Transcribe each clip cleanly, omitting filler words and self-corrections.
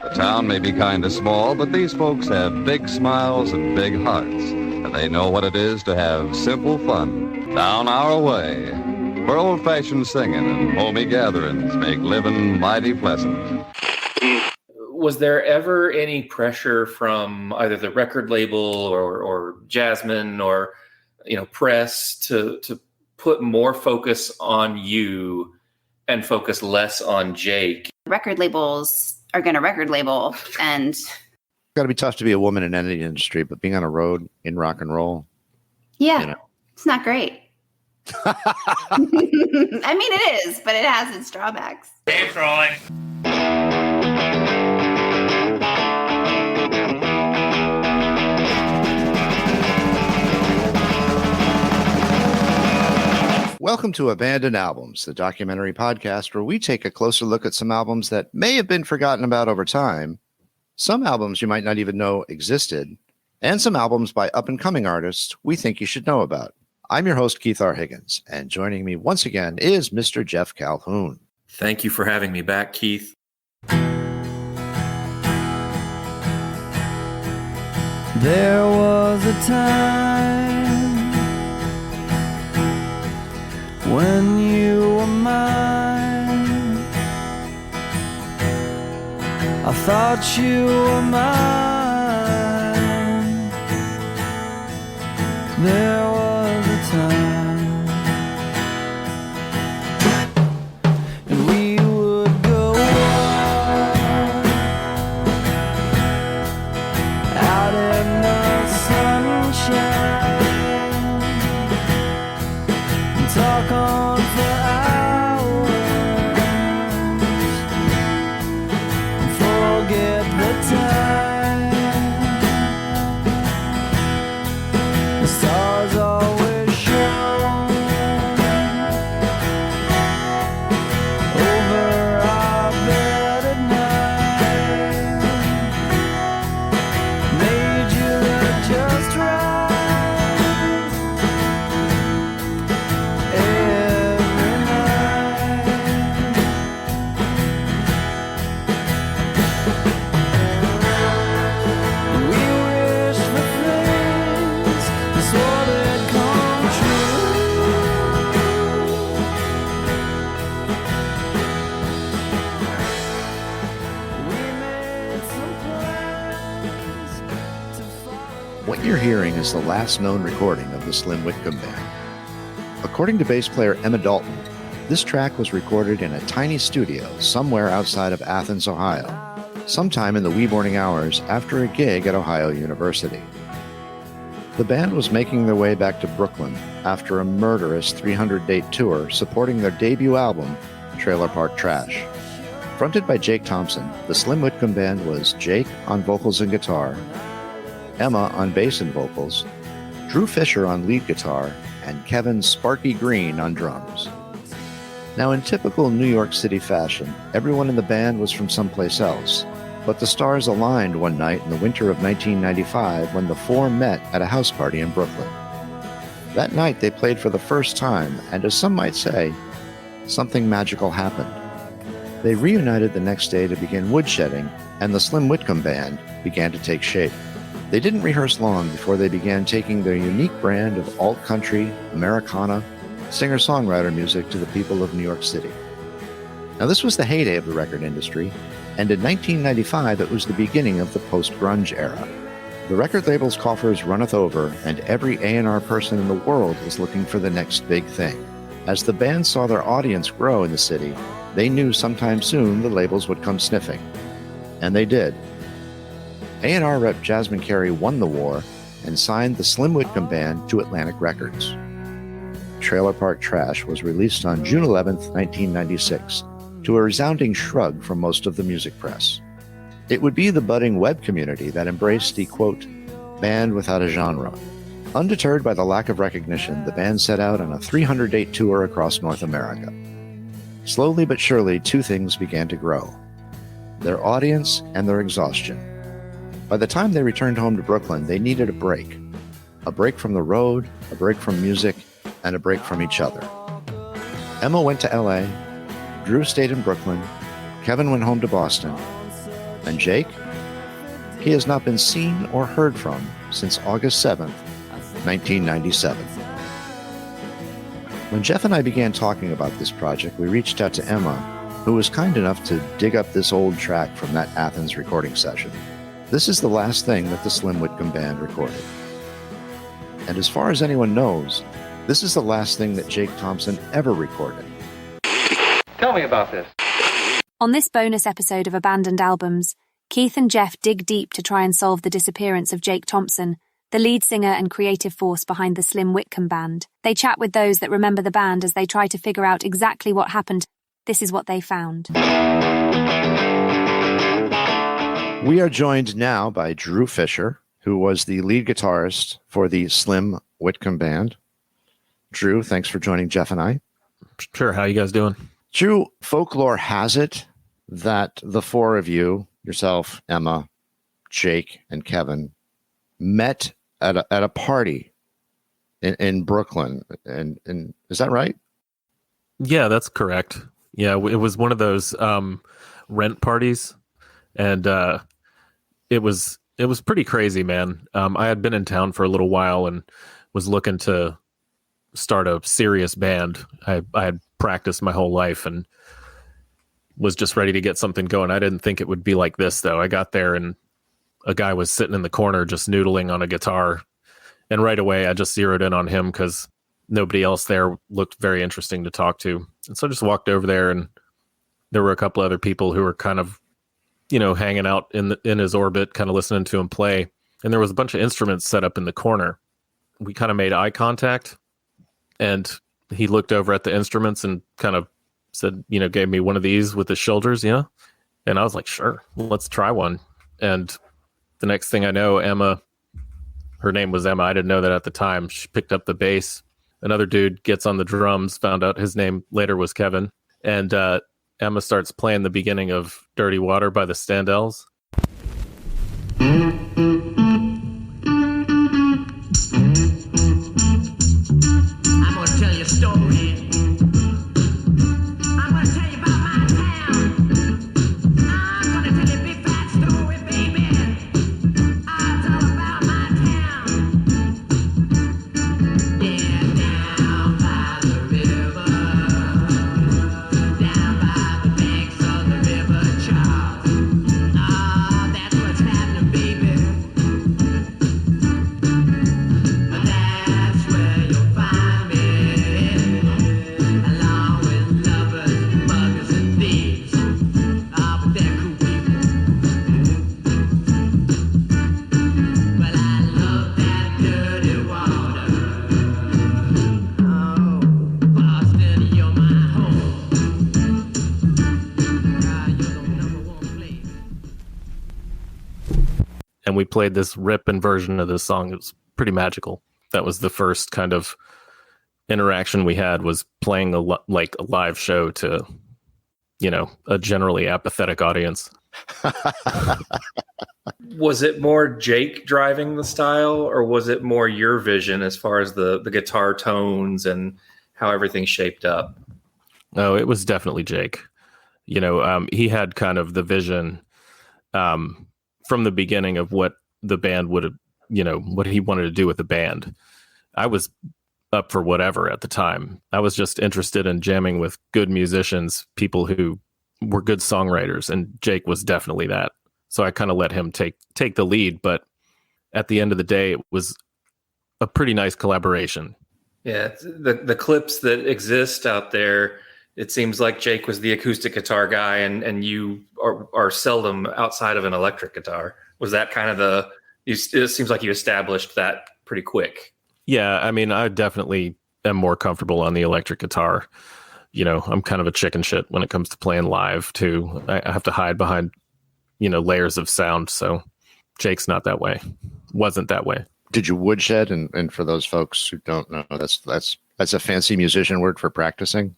The town may be kind of small, but these folks have big smiles and big hearts, and they know what it is to have simple fun down our way, where old-fashioned singing and homey gatherings make living mighty pleasant. Was there ever any pressure from either the record label or Jasmine or press to put more focus on you and focus less on Jake? Record labels are going to record label, and It's got to be tough to be a woman in any industry, but being on a road in rock and roll, it's not great. I mean, it is, but it has its drawbacks. Hey, trolling. Welcome to Abandoned Albums, the documentary podcast where we take a closer look at some albums that may have been forgotten about over time, some albums you might not even know existed, and some albums by up-and-coming artists we think you should know about. I'm your host, Keith R. Higgins, and joining me once again is Mr. Jeff Calhoun. Thank you for having me back, Keith. There was a time when you were mine. I thought you were mine. There was a time, and we would go out in the sunshine. Talk on for hours and forget the time. The stars always shone over our bed at night. Made you look just right. What you're hearing is the last known recording of the Slim Whitcomb Band. According to bass player Emma Dalton, this track was recorded in a tiny studio somewhere outside of Athens, Ohio, sometime in the wee morning hours after a gig at Ohio University. The band was making their way back to Brooklyn after a murderous 300-date tour supporting their debut album, Trailer Park Trash. Fronted by Jake Thompson, the Slim Whitcomb Band was Jake on vocals and guitar, Emma on bass and vocals, Drew Fischer on lead guitar, and Kevin Sparky Green on drums. Now, in typical New York City fashion, everyone in the band was from someplace else, but the stars aligned one night in the winter of 1995 when the four met at a house party in Brooklyn. That night they played for the first time, and as some might say, something magical happened. They reunited the next day to begin woodshedding, and the Slim Whitcomb Band began to take shape. They didn't rehearse long before they began taking their unique brand of alt-country, Americana, singer-songwriter music to the people of New York City. Now, this was the heyday of the record industry, and in 1995 it was the beginning of the post-grunge era. The record label's coffers runneth over, and every A&R person in the world is looking for the next big thing. As the band saw their audience grow in the city, they knew sometime soon the labels would come sniffing. And they did. A&R rep Jasmine Carey won the war and signed the Slim Whitcomb Band to Atlantic Records. Trailer Park Trash was released on June 11, 1996, to a resounding shrug from most of the music press. It would be the budding web community that embraced the, quote, band without a genre. Undeterred by the lack of recognition, the band set out on a 300-date tour across North America. Slowly but surely, two things began to grow: their audience and their exhaustion. By the time they returned home to Brooklyn, they needed a break from the road, a break from music, and a break from each other. Emma went to LA, Drew stayed in Brooklyn, Kevin went home to Boston, And Jake? He has not been seen or heard from since August 7th, 1997. When Geoff and I began talking about this project, we reached out to Emma, who was kind enough to dig up this old track from that Athens recording session. This is the last thing that the Slim Whitcomb Band recorded. And as far as anyone knows, this is the last thing that Jake Thompson ever recorded. Tell me about this. On this bonus episode of Abandoned Albums, Keith and Geoff dig deep to try and solve the disappearance of Jake Thompson, the lead singer and creative force behind the Slim Whitcomb Band. They chat with those that remember the band as they try to figure out exactly what happened. This is what they found. We are joined now by Drew Fischer, who was the lead guitarist for the Slim Whitcomb Band. Drew, thanks for joining Geoff and I. Sure. How you guys doing? Drew, folklore has it that the four of you, yourself, Emma, Jake, and Kevin, met at a party in Brooklyn. And is that right? Yeah, that's correct. Yeah, it was one of those rent parties, and it was pretty crazy, man. I had been in town for a little while and was looking to start a serious band. I had practiced my whole life and was just ready to get something going. I didn't think it would be like this, though. I got there and a guy was sitting in the corner just noodling on a guitar, and right away I just zeroed in on him because nobody else there looked very interesting to talk to. And so I just walked over there, and there were a couple other people who were kind of, hanging out in his orbit, kind of listening to him play. And there was a bunch of instruments set up in the corner. We kind of made eye contact, and he looked over at the instruments and kind of said, gave me one of these with his shoulders, And I was like, sure, let's try one. And the next thing I know, Emma, her name was Emma. I didn't know that at the time. She picked up the bass. Another dude gets on the drums, found out his name later was Kevin. And Emma starts playing the beginning of Dirty Water by the Standells. I'm gonna tell you a story. I'm gonna tell you about my town. I'm gonna tell you a big fat story, baby. I'll tell about my town. Yeah, down by the river, down by the banks of the river Charles. That's what's happening, baby. That's where you'll find me, along with lovers, muggers, and thieves. But they're cool people. But I love that dirty water. Oh, Boston, you're my home. You're the number one place. And we played this rip-and version of this song. It was pretty magical. That was the first kind of interaction we had, was playing a live show to, a generally apathetic audience. Was it more Jake driving the style, or was it more your vision as far as the guitar tones and how everything shaped up? No, it was definitely Jake. He had kind of the vision from the beginning of what the band would have, what he wanted to do with the band. I was up for whatever at the time. I was just interested in jamming with good musicians, people who were good songwriters, and Jake was definitely that. So I kind of let him take the lead, but at the end of the day, it was a pretty nice collaboration. Yeah, the clips that exist out there, it seems like Jake was the acoustic guitar guy, and you are seldom outside of an electric guitar. Was that kind of it seems like you established that pretty quick. Yeah, I mean, I definitely am more comfortable on the electric guitar. I'm kind of a chicken shit when it comes to playing live too. I have to hide behind, layers of sound. So Jake's not that way. Wasn't that way. Did you woodshed? And for those folks who don't know, that's a fancy musician word for practicing.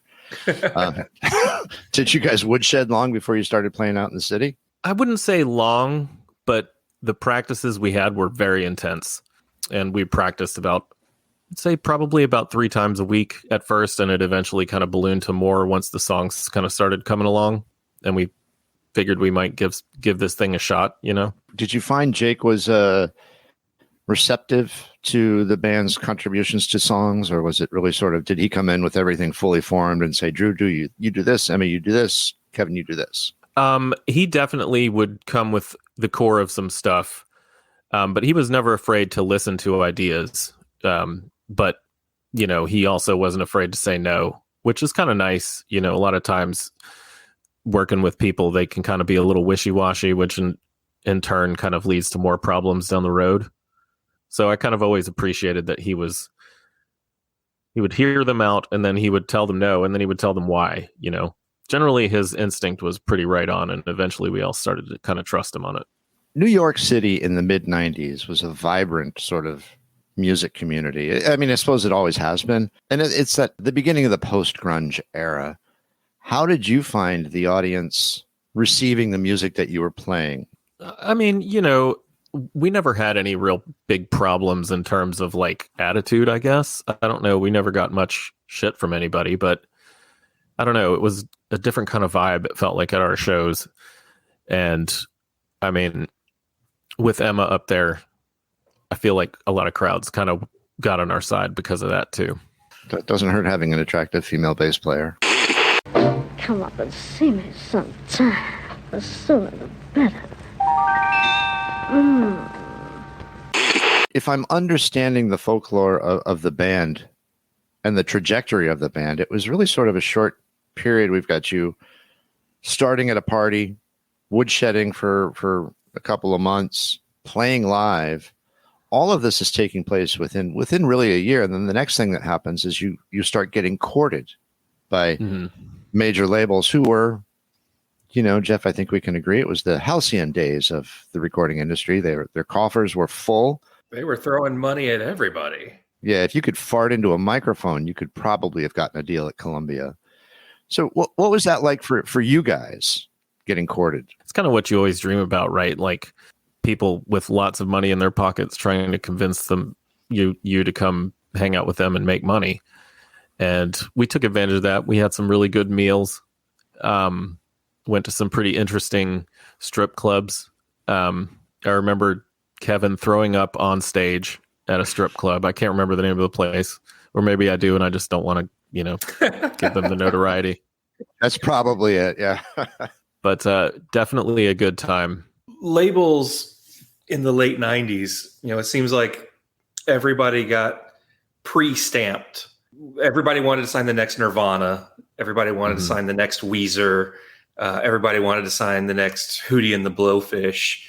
Did you guys woodshed long before you started playing out in the city? I wouldn't say long, but the practices we had were very intense, and we practiced I'd say probably about 3 times a week at first, and it eventually kind of ballooned to more once the songs kind of started coming along, and we figured we might give this thing a shot, you know. Did you find Jake was receptive to the band's contributions to songs, or was it really sort of, did he come in with everything fully formed and say, Drew, you do this, Emma, you do this, Kevin, you do this? He definitely would come with the core of some stuff, but he was never afraid to listen to ideas. But, you know, he also wasn't afraid to say no, which is kind of nice. You know, a lot of times working with people, they can kind of be a little wishy-washy, which in turn kind of leads to more problems down the road. So I kind of always appreciated that he would hear them out, and then he would tell them no, and then he would tell them why, you know. Generally, his instinct was pretty right on, and eventually we all started to kind of trust him on it. New York City in the mid-'90s was a vibrant sort of music community. I mean, I suppose it always has been. And it's at the beginning of the post-grunge era. How did you find the audience receiving the music that you were playing? I mean, you know, we never had any real big problems in terms of like attitude, I guess. I don't know. We never got much shit from anybody, but I don't know. It was a different kind of vibe, it felt like, at our shows. And I mean, with Emma up there, I feel like a lot of crowds kind of got on our side because of that too. That doesn't hurt having an attractive female bass player. Come up and see me sometime. The sooner the better. If I'm understanding the folklore of the band and the trajectory of the band, it was really sort of a short period. We've got you starting at a party, woodshedding for a couple of months, playing live. All of this is taking place within really a year. And then the next thing that happens is you start getting courted by major labels who were, you know, Geoff, I think we can agree, it was the halcyon days of the recording industry. Their coffers were full. They were throwing money at everybody. Yeah, if you could fart into a microphone, you could probably have gotten a deal at Columbia. So what was that like for you guys getting courted? It's kind of what you always dream about, right? Like people with lots of money in their pockets trying to convince them you to come hang out with them and make money. And we took advantage of that. We had some really good meals. Went to some pretty interesting strip clubs. I remember Kevin throwing up on stage at a strip club. I can't remember the name of the place, or maybe I do, and I just don't want to, you know, give them the notoriety. That's probably it. Yeah. But definitely a good time. Labels in the late 90s, you know, it seems like everybody got pre-stamped. Everybody wanted to sign the next Nirvana. Everybody wanted to sign the next Weezer. Everybody wanted to sign the next Hootie and the Blowfish.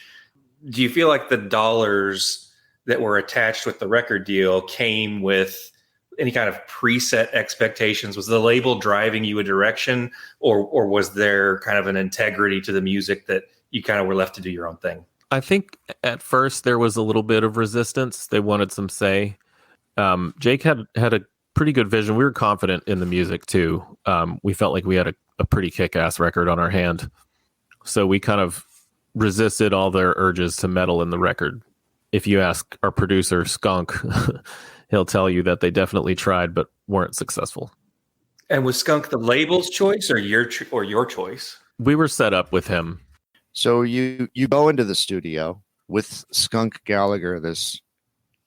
Do you feel like the dollars that were attached with the record deal came with any kind of preset expectations? Was the label driving you a direction, or was there kind of an integrity to the music that you kind of were left to do your own thing? I think at first there was a little bit of resistance. They wanted some say. Jake had a pretty good vision. We were confident in the music too. We felt like we had a pretty kick-ass record on our hand. So we kind of resisted all their urges to meddle in the record. If you ask our producer, Skunk, he'll tell you that they definitely tried but weren't successful. And was Skunk the label's choice or your choice? We were set up with him. So you go into the studio with Skunk Gallagher, this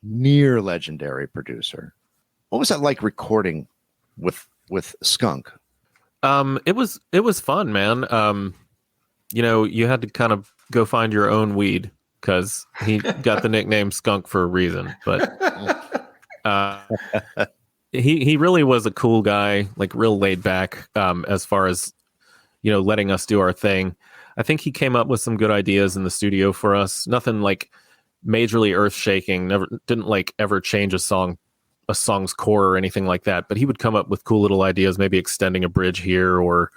near legendary producer. What was that like recording with Skunk? It was fun, man. You know, you had to kind of go find your own weed because he got the nickname Skunk for a reason. But he really was a cool guy, like real laid back, as far as, you know, letting us do our thing. I think he came up with some good ideas in the studio for us. Nothing like majorly earth shaking. Didn't like ever change a song's core or anything like that. But he would come up with cool little ideas, maybe extending a bridge here or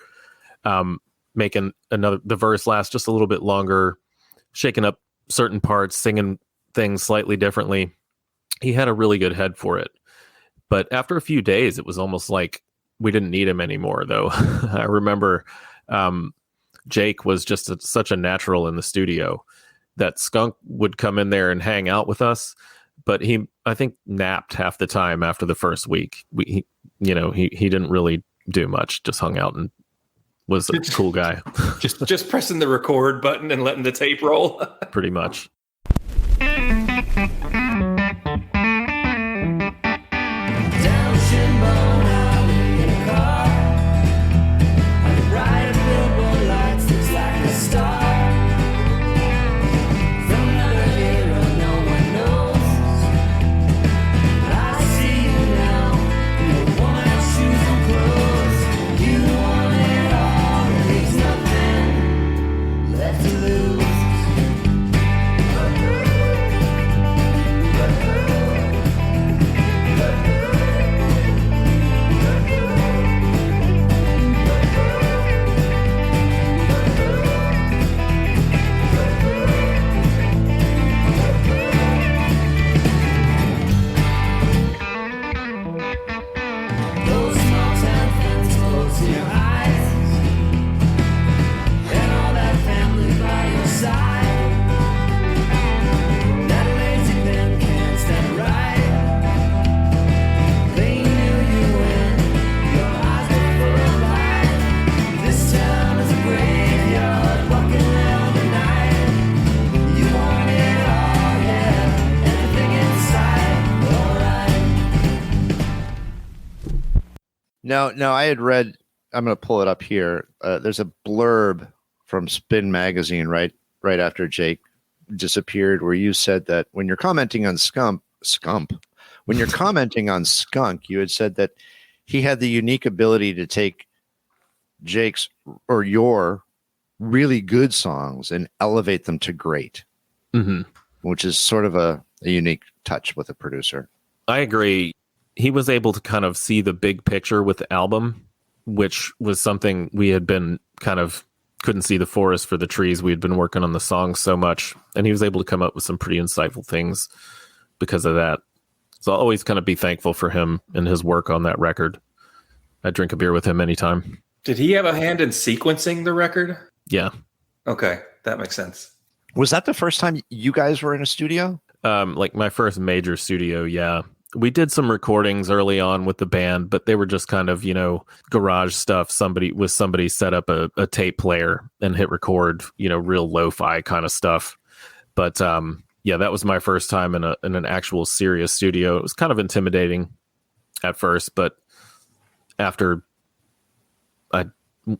making the verse last just a little bit longer, shaking up certain parts, singing things slightly differently. He had a really good head for it. But after a few days, it was almost like we didn't need him anymore, though. I remember Jake was just such a natural in the studio that Skunk would come in there and hang out with us. But he, I think, napped half the time after the first week. He didn't really do much, just hung out and was a cool guy. just pressing the record button and letting the tape roll. Pretty much. No, I had read, I'm going to pull it up here. There's a blurb from Spin Magazine right after Jake disappeared, where you said that when you're commenting on Skunk, you had said that he had the unique ability to take Jake's or your really good songs and elevate them to great, which is sort of a unique touch with a producer. I agree. He was able to kind of see the big picture with the album, which was something we had been kind of couldn't see the forest for the trees. We had been working on the songs so much, and he was able to come up with some pretty insightful things because of that. So I'll always kind of be thankful for him and his work on that record. I'd drink a beer with him anytime. Did he have a hand in sequencing the record? Yeah. Okay, that makes sense. Was that the first time you guys were in a studio? Like my first major studio, yeah. We did some recordings early on with the band, but they were just kind of, garage stuff. Somebody set up a tape player and hit record, real lo-fi kind of stuff. But yeah, that was my first time in an actual serious studio. It was kind of intimidating at first, but after I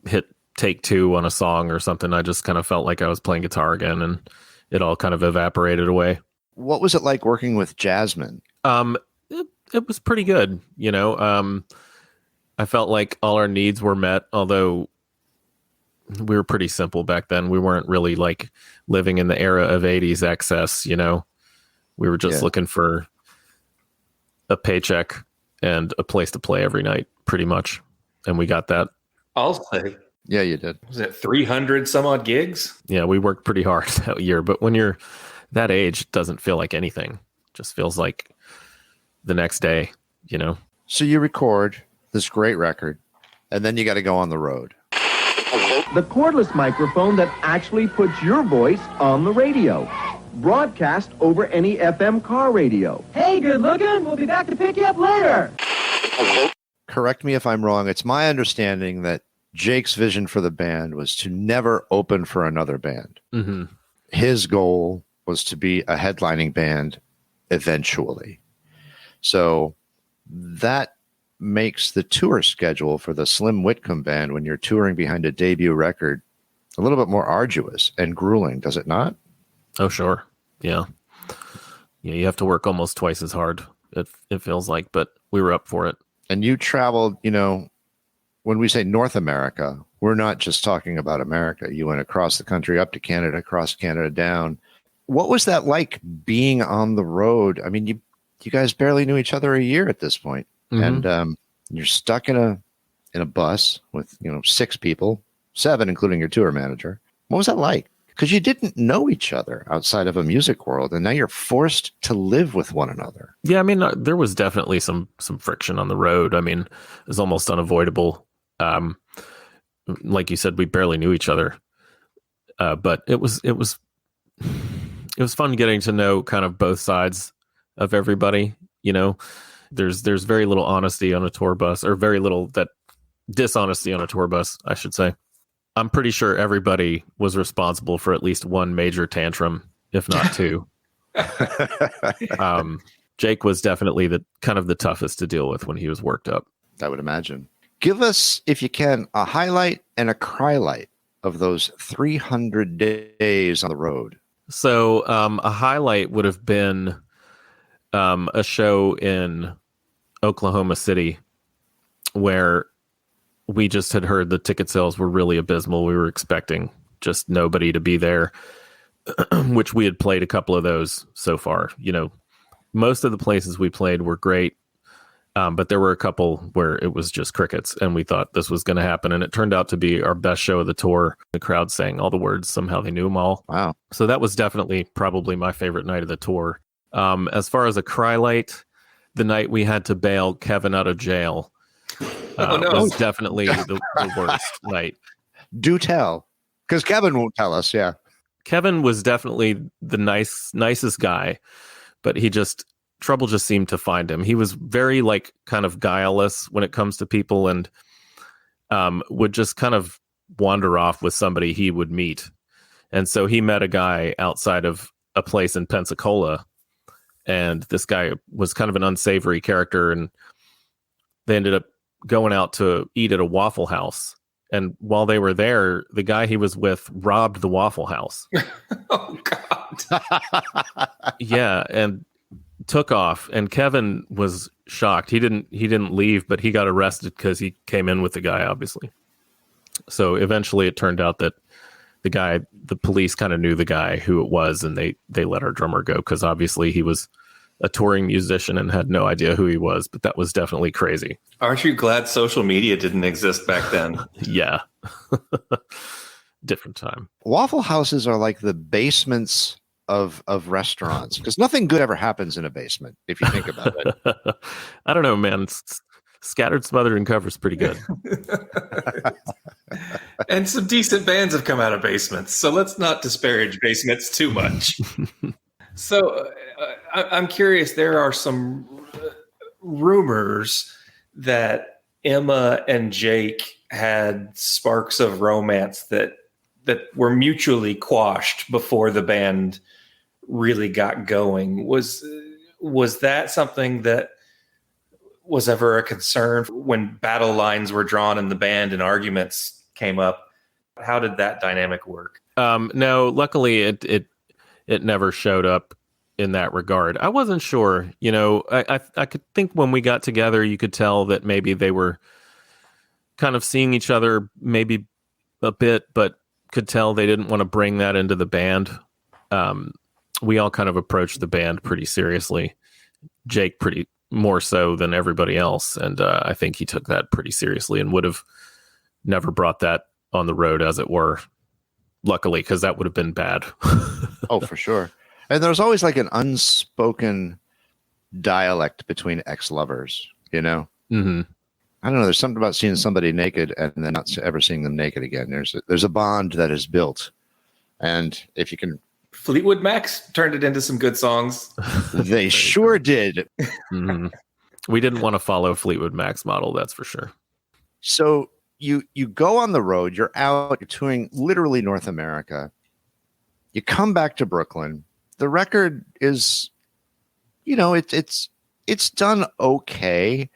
hit take 2 on a song or something, I just kind of felt like I was playing guitar again, and it all kind of evaporated away. What was it like working with Jasmine? It was pretty good, I felt like all our needs were met, although we were pretty simple back then. We weren't really like living in the era of 80s excess, we were just looking for a paycheck and a place to play every night, pretty much. And we got that. I'll say. Yeah, you did. Was it 300 some odd gigs? Yeah, we worked pretty hard that year, but when you're that age, it doesn't feel like anything. It just feels like the next day, So you record this great record, and then you got to go on the road. The cordless microphone that actually puts your voice on the radio. Broadcast over any FM car radio. Hey, good looking. We'll be back to pick you up later. Correct me if I'm wrong. It's my understanding that Jake's vision for the band was to never open for another band. Mm-hmm. His goal was to be a headlining band eventually. So that makes the tour schedule for the Slim Whitcomb Band when you're touring behind a debut record a little bit more arduous and grueling, does it not? Oh, sure. Yeah. Yeah, you have to work almost twice as hard, it feels like, but we were up for it. And you traveled, when we say North America, we're not just talking about America. You went across the country, up to Canada, across Canada, down. What was that like being on the road? I mean, you guys barely knew each other a year at this point. Mm-hmm. And you're stuck in a bus with 6 people, 7 including your tour manager. What was that like? Because you didn't know each other outside of a music world, and now you're forced to live with one another. Yeah, I mean, there was definitely some friction on the road. I mean, it was almost unavoidable. Like you said, we barely knew each other, but it was fun getting to know kind of both sides of everybody. There's very little honesty on a tour bus, or very little that dishonesty on a tour bus, I should say. I'm pretty sure everybody was responsible for at least one major tantrum, if not two. Jake was definitely the toughest to deal with when he was worked up. I would imagine. Give us, if you can, a highlight and a cry light of those 300 days on the road. So a highlight would have been a show in Oklahoma City where we just had heard the ticket sales were really abysmal. We were expecting just nobody to be there, which we had played a couple of those so far. You know, most of the places we played were great, but there were a couple where it was just crickets, and we thought this was going to happen, and it turned out to be our best show of the tour. The crowd sang all the words. Somehow they knew them all. Wow. So that was definitely probably my favorite night of the tour. As far as a cry light, the night we had to bail Kevin out of jail was definitely the worst night. Do tell, because Kevin won't tell us. Yeah. Kevin was definitely the nicest guy, but trouble just seemed to find him. He was very kind of guileless when it comes to people, and would just kind of wander off with somebody he would meet. And so he met a guy outside of a place in Pensacola, and this guy was kind of an unsavory character, and they ended up going out to eat at a Waffle House. And while they were there, the guy he was with robbed the Waffle House. Oh, God. Yeah, and took off. And Kevin was shocked. He didn't leave, but he got arrested because he came in with the guy, obviously. So eventually it turned out that the police kind of knew the guy, who it was, and they let our drummer go because obviously he was a touring musician and had no idea who he was, but that was definitely crazy. Aren't you glad social media didn't exist back then? Yeah. Different time. Waffle houses are like the basements of restaurants, because nothing good ever happens in a basement, if you think about it. I don't know, man. Scattered, Smothered, and Cover's pretty good. And some decent bands have come out of basements, so let's not disparage basements too much. So I'm curious, there are some rumors that Emma and Jake had sparks of romance that were mutually quashed before the band really got going. Was that something that was ever a concern when battle lines were drawn in the band and arguments came up? How did that dynamic work? No, luckily it never showed up in that regard. I wasn't sure, I could think when we got together, you could tell that maybe they were kind of seeing each other maybe a bit, but could tell they didn't want to bring that into the band. We all kind of approached the band pretty seriously. Jake pretty more so than everybody else. And I think he took that pretty seriously and would have never brought that on the road, as it were. Luckily, because that would have been bad. Oh, for sure. And there's always like an unspoken dialect between ex-lovers, Mm-hmm. I don't know. There's something about seeing somebody naked and then not ever seeing them naked again. There's a bond that is built. And if you can... Fleetwood Macs turned it into some good songs. They sure did. Mm-hmm. We didn't want to follow Fleetwood Mac's model, that's for sure. So you go on the road, you're out, you're touring literally North America. You come back to Brooklyn. The record is, it's done okay.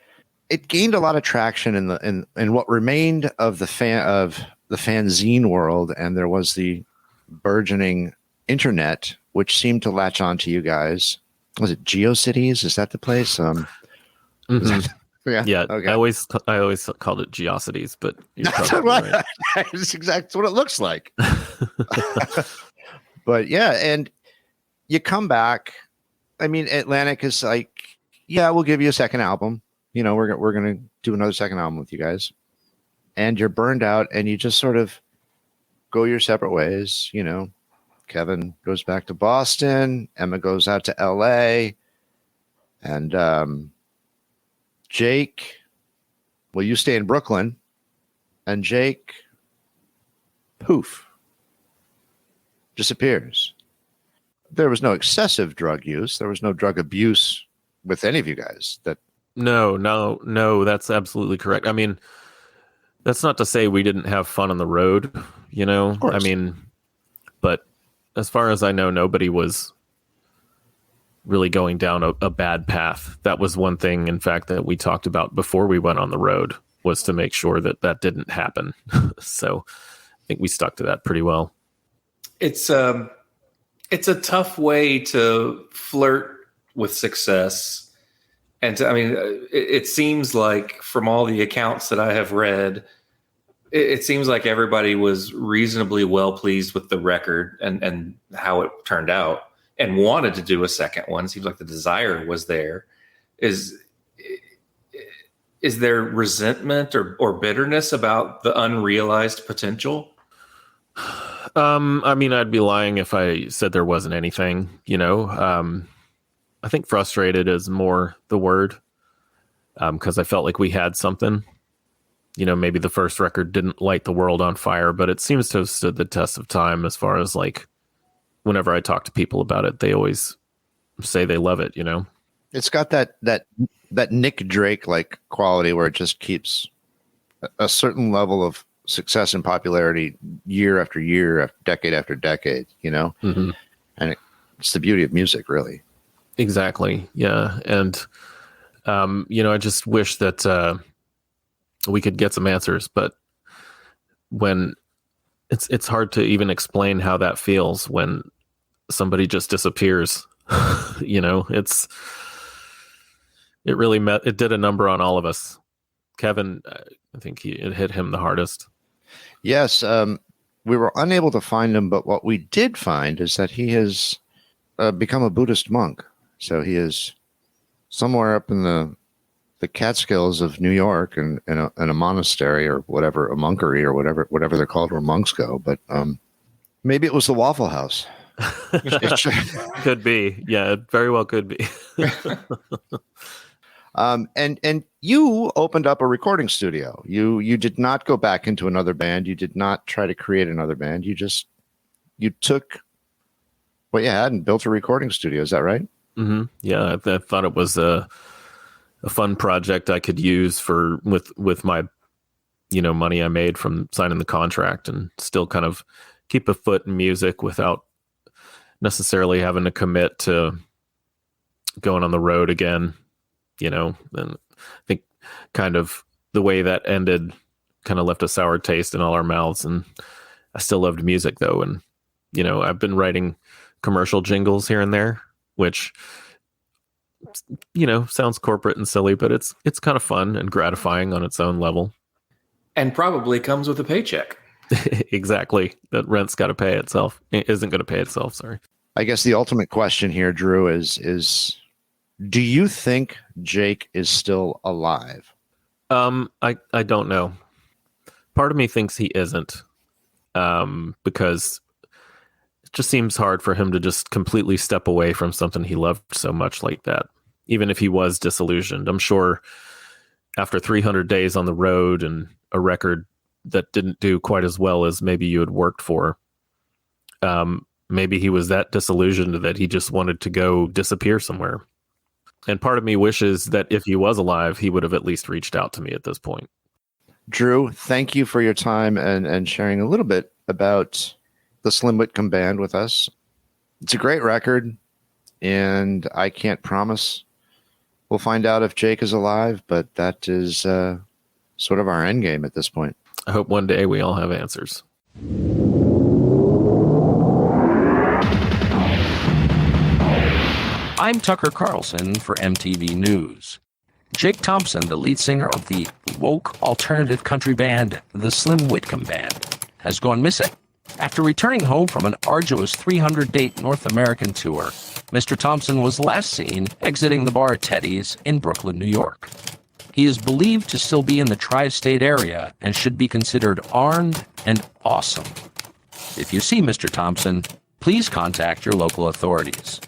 It gained a lot of traction in what remained of the fanzine world, and there was the burgeoning internet, which seemed to latch on to you guys. Was it GeoCities? Is that the place? Mm-hmm. Yeah. Okay. I always called it Geocities, but that's right. That's exactly what it looks like. But yeah, and you come back. I mean, Atlantic is like, yeah, we'll give you a second album. We're gonna do another second album with you guys, and you're burned out, and you just sort of go your separate ways. Kevin goes back to Boston, Emma goes out to LA, and Jake, well, you stay in Brooklyn, and Jake, poof, disappears. There was no excessive drug use. There was no drug abuse with any of you guys. No, that's absolutely correct. I mean, That's not to say we didn't have fun on the road, you know? Of course. I mean, but as far as I know, nobody was really going down a bad path. That was one thing, in fact, that we talked about before we went on the road, was to make sure that that didn't happen. So I think we stuck to that pretty well. It's a tough way to flirt with success. And it seems like from all the accounts that I have read, it seems like everybody was reasonably well pleased with the record and how it turned out and wanted to do a second one. It seems like the desire was there. Is there resentment or bitterness about the unrealized potential? I mean, I'd be lying if I said there wasn't anything, you know. I think frustrated is more the word, because I felt like we had something. You know, maybe the first record didn't light the world on fire, but it seems to have stood the test of time. As far as like, whenever I talk to people about it, they always say they love it, you know. It's got that Nick Drake like quality where it just keeps a certain level of success and popularity year after year, decade after decade, you know. Mm-hmm. And it's the beauty of music, really. Exactly. Yeah. And, you know, I just wish that we could get some answers, but when it's hard to even explain how that feels when somebody just disappears, you know, it did a number on all of us. Kevin, I think it hit him the hardest. Yes. We were unable to find him, but what we did find is that he has become a Buddhist monk. So he is somewhere up in the Catskills of New York in a monastery or whatever, a monkery or whatever they're called where monks go. But maybe it was the Waffle House. Could be. Yeah, it very well could be. And you opened up a recording studio. You did not go back into another band. You did not try to create another band. You took what you had and built a recording studio. Is that right? Mm-hmm. Yeah, I thought it was a fun project I could use with my, you know, money I made from signing the contract, and still kind of keep a foot in music without necessarily having to commit to going on the road again, you know. And I think kind of the way that ended kind of left a sour taste in all our mouths. And I still loved music though. And, you know, I've been writing commercial jingles here and there, which, you know, sounds corporate and silly, but it's kind of fun and gratifying on its own level. And probably comes with a paycheck. Exactly. That rent's got to pay itself. It isn't going to pay itself. Sorry. I guess the ultimate question here, Drew, is do you think Jake is still alive? I don't know. Part of me thinks he isn't, because it just seems hard for him to just completely step away from something he loved so much like that. Even if he was disillusioned, I'm sure after 300 days on the road and a record that didn't do quite as well as maybe you had worked for, maybe he was that disillusioned that he just wanted to go disappear somewhere. And part of me wishes that if he was alive, he would have at least reached out to me at this point. Drew, thank you for your time and sharing a little bit about the Slim Whitcomb Band with us. It's a great record, and I can't promise we'll find out if Jake is alive, but that is sort of our end game at this point. I hope one day we all have answers. I'm Tucker Carlson for MTV News. Jake Thompson, the lead singer of the woke alternative country band, the Slim Whitcomb Band, has gone missing. After returning home from an arduous 300-date North American tour, Mr. Thompson was last seen exiting the bar Teddy's in Brooklyn, New York. He is believed to still be in the tri-state area and should be considered armed and awesome. If you see Mr. Thompson, please contact your local authorities.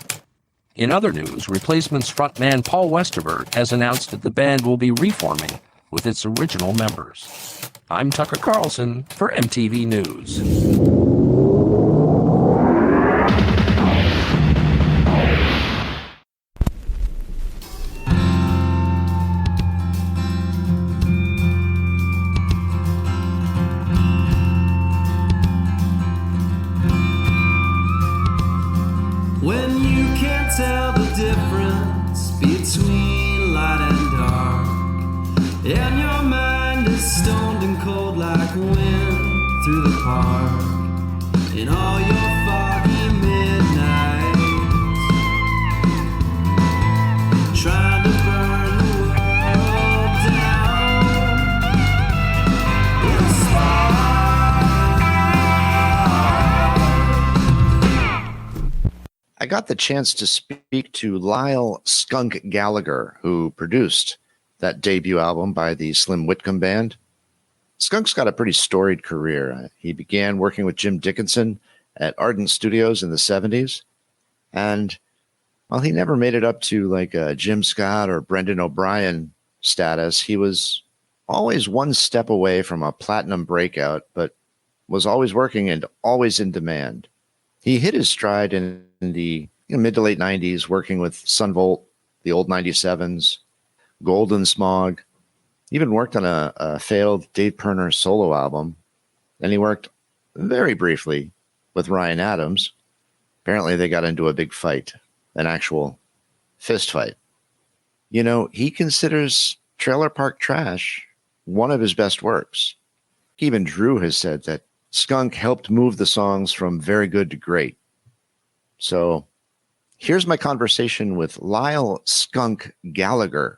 In other news, Replacements frontman Paul Westerberg has announced that the band will be reforming with its original members. I'm Tucker Carlson for MTV News. When you can't tell the difference between light and dark, and your mind is stoned and cold like wind through the park, in all your foggy midnights, trying to burn the world down with a I got the chance to speak to Lyle Skunk Gallagher, who produced that debut album by the Slim Whitcomb Band. Skunk's got a pretty storied career. He began working with Jim Dickinson at Ardent Studios in the 70s. And while he never made it up to like a Jim Scott or Brendan O'Brien status, he was always one step away from a platinum breakout, but was always working and always in demand. He hit his stride in the mid to late 90s, working with Sunvolt, the old 97s, Golden Smog, even worked on a failed Dave Pirner solo album. And he worked very briefly with Ryan Adams. Apparently they got into a big fight, an actual fist fight. You know, he considers Trailer Park Trash one of his best works. Even Drew has said that Skunk helped move the songs from very good to great. So here's my conversation with Lyle Skunk Gallagher.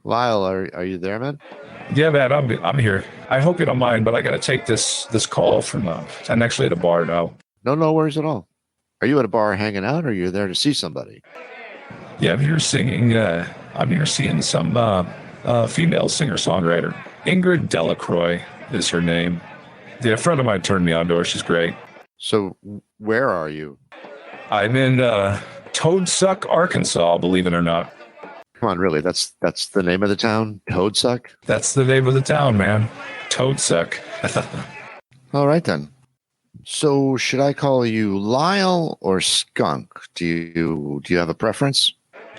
Lyle, are you there, man? Yeah, man, I'm here. I hope you don't mind, but I got to take this call from. I'm actually at a bar now. No worries at all. Are you at a bar hanging out, or are you there to see somebody? Yeah, I'm here singing. I'm here seeing some female singer-songwriter. Ingrid Delacroix is her name. Yeah, a friend of mine turned me on to her. She's great. So where are you? I'm in Toadsuck, Arkansas, believe it or not. Come on, really? That's the name of the town? Toadsuck? That's the name of the town, man. Toadsuck. All right, then. So should I call you Lyle or Skunk? Do you have a preference?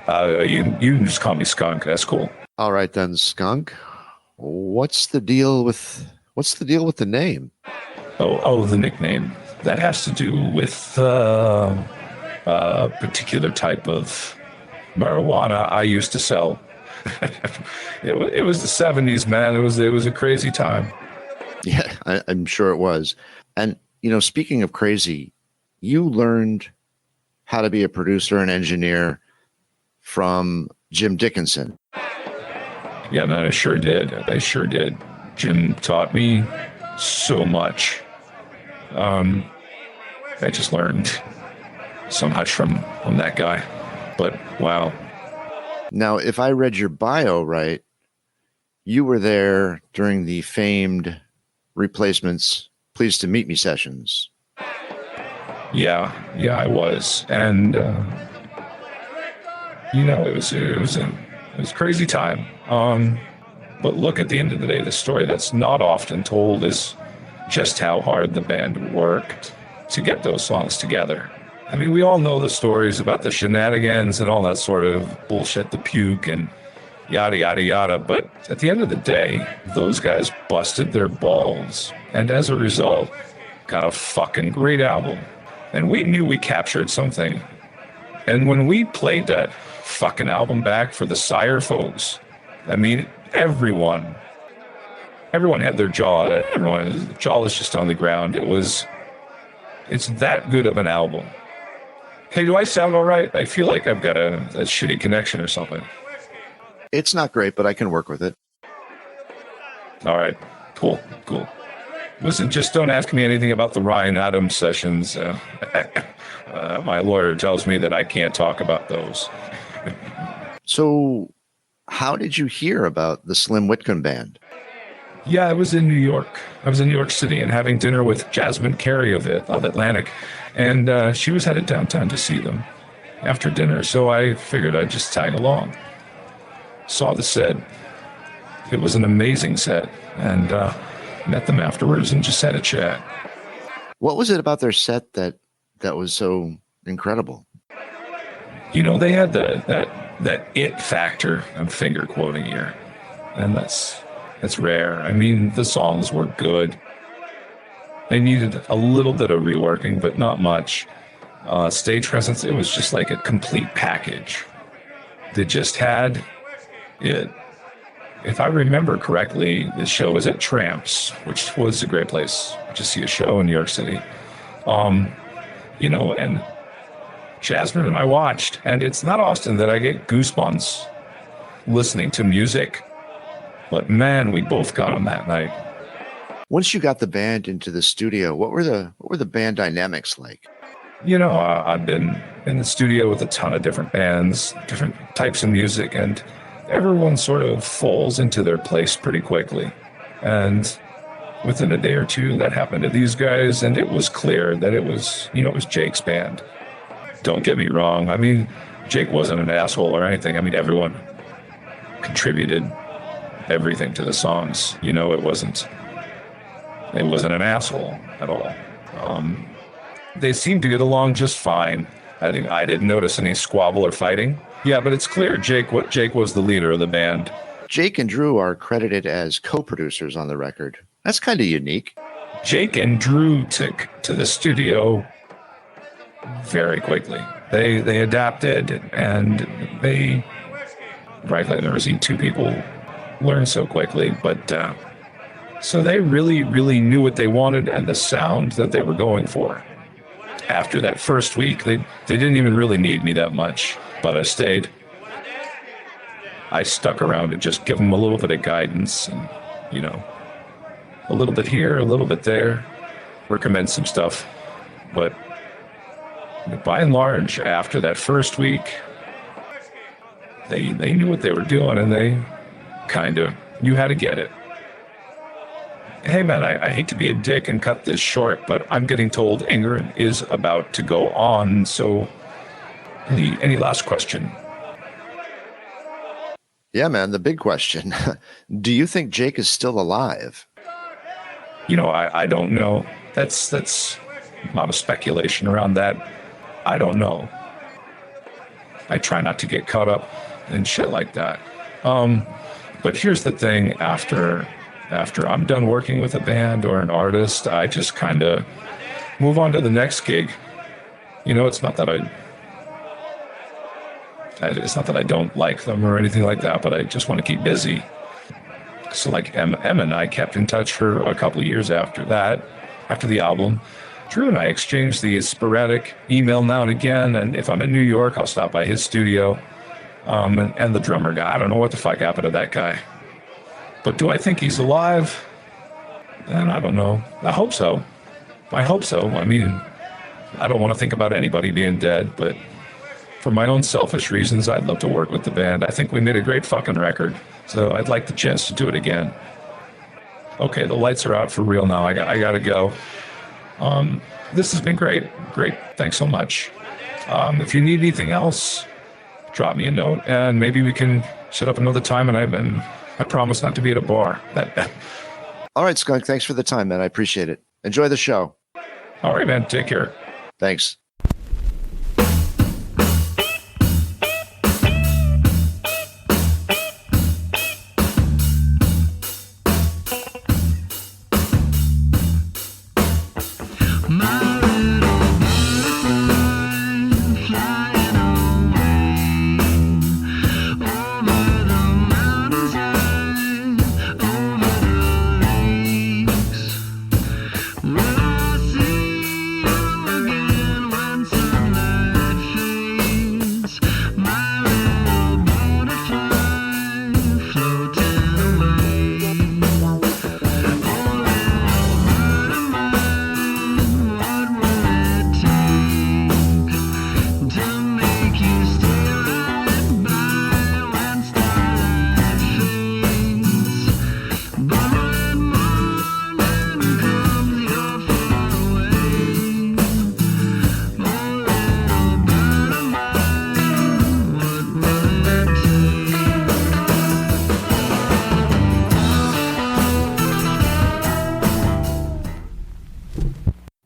You can just call me Skunk. That's cool. All right, then, Skunk. What's the deal with the name? Oh, the nickname. That has to do with a particular type of marijuana I used to sell. It was the 70s, man. It was a crazy time. Yeah, I'm sure it was. And, you know, speaking of crazy, you learned how to be a producer and engineer from Jim Dickinson. Yeah, man, I sure did. Jim taught me so much. I just learned so much from that guy. But wow. Now, if I read your bio right, you were there during the famed Replacements Pleased to Meet Me sessions. Yeah, I was. And it was a crazy time. But look, at the end of the day, the story that's not often told is just how hard the band worked to get those songs together. I mean, we all know the stories about the shenanigans and all that sort of bullshit, the puke and yada, yada, yada. But at the end of the day, those guys busted their balls. And as a result, got a fucking great album. And we knew we captured something. And when we played that fucking album back for the Sire folks, I mean, everyone had their jaw. Everyone's jaw was just on the ground. It's that good of an album. Hey, do I sound all right? I feel like I've got a shitty connection or something. It's not great, but I can work with it. All right, cool. Listen, just don't ask me anything about the Ryan Adams sessions. My lawyer tells me that I can't talk about those. So how did you hear about the Slim Whitcomb Band? Yeah, I was in New York. I was in New York City and having dinner with Jasmine Carey of Atlantic. And she was headed downtown to see them after dinner. So I figured I'd just tag along. Saw the set. It was an amazing set. And met them afterwards and just had a chat. What was it about their set that was so incredible? You know, they had that it factor. I'm finger quoting here. And that's rare. I mean, the songs were good. They needed a little bit of reworking, but not much. stage presence. It was just like a complete package. They just had it. If I remember correctly, the show was at Tramps, which was a great place to see a show in New York City. And Jasmine and I watched, and it's not often that I get goosebumps listening to music, but man, we both got them that night. Once you got the band into the studio, what were the band dynamics like? I've been in the studio with a ton of different bands, different types of music, and everyone sort of falls into their place pretty quickly. And within a day or two, that happened to these guys, and it was clear that it was Jake's band. Don't get me wrong. I mean, Jake wasn't an asshole or anything. I mean, everyone contributed everything to the songs. It wasn't an asshole at all. They seemed to get along just fine. I didn't notice any squabble or fighting. Yeah, but it's clear Jake was the leader of the band. Jake and Drew are credited as co-producers on the record. That's kind of unique. Jake and Drew took to the studio very quickly. They adapted, and I've never seen two people learn so quickly, but so they really, really knew what they wanted and the sound that they were going for. After that first week, they didn't even really need me that much, but I stayed. I stuck around and just give them a little bit of guidance, and a little bit here, a little bit there, recommend some stuff. But by and large, after that first week, they knew what they were doing, and they kind of knew how to get it. Hey man, I hate to be a dick and cut this short, but I'm getting told Ingrid is about to go on, so any last question? Yeah, man, the big question. Do you think Jake is still alive? I don't know. That's a lot of speculation around that. I don't know. I try not to get caught up in shit like that. But here's the thing, after I'm done working with a band or an artist, I just kind of move on to the next gig. It's not that I don't like them or anything like that, but I just want to keep busy. So like Emma and I kept in touch for a couple of years after that, after the album. Drew and I exchanged the sporadic email now and again, and if I'm in New York, I'll stop by his studio. And the drummer guy, I don't know what the fuck happened to that guy. But do I think he's alive? And I don't know. I hope so. I mean, I don't want to think about anybody being dead, but for my own selfish reasons, I'd love to work with the band. I think we made a great fucking record, so I'd like the chance to do it again. Okay, the lights are out for real now. I gotta go. This has been great. Thanks so much. If you need anything else, drop me a note, and maybe we can set up another time, and I promise not to be at a bar. All right, Skunk, thanks for the time, man. I appreciate it. Enjoy the show. All right, man. Take care. Thanks.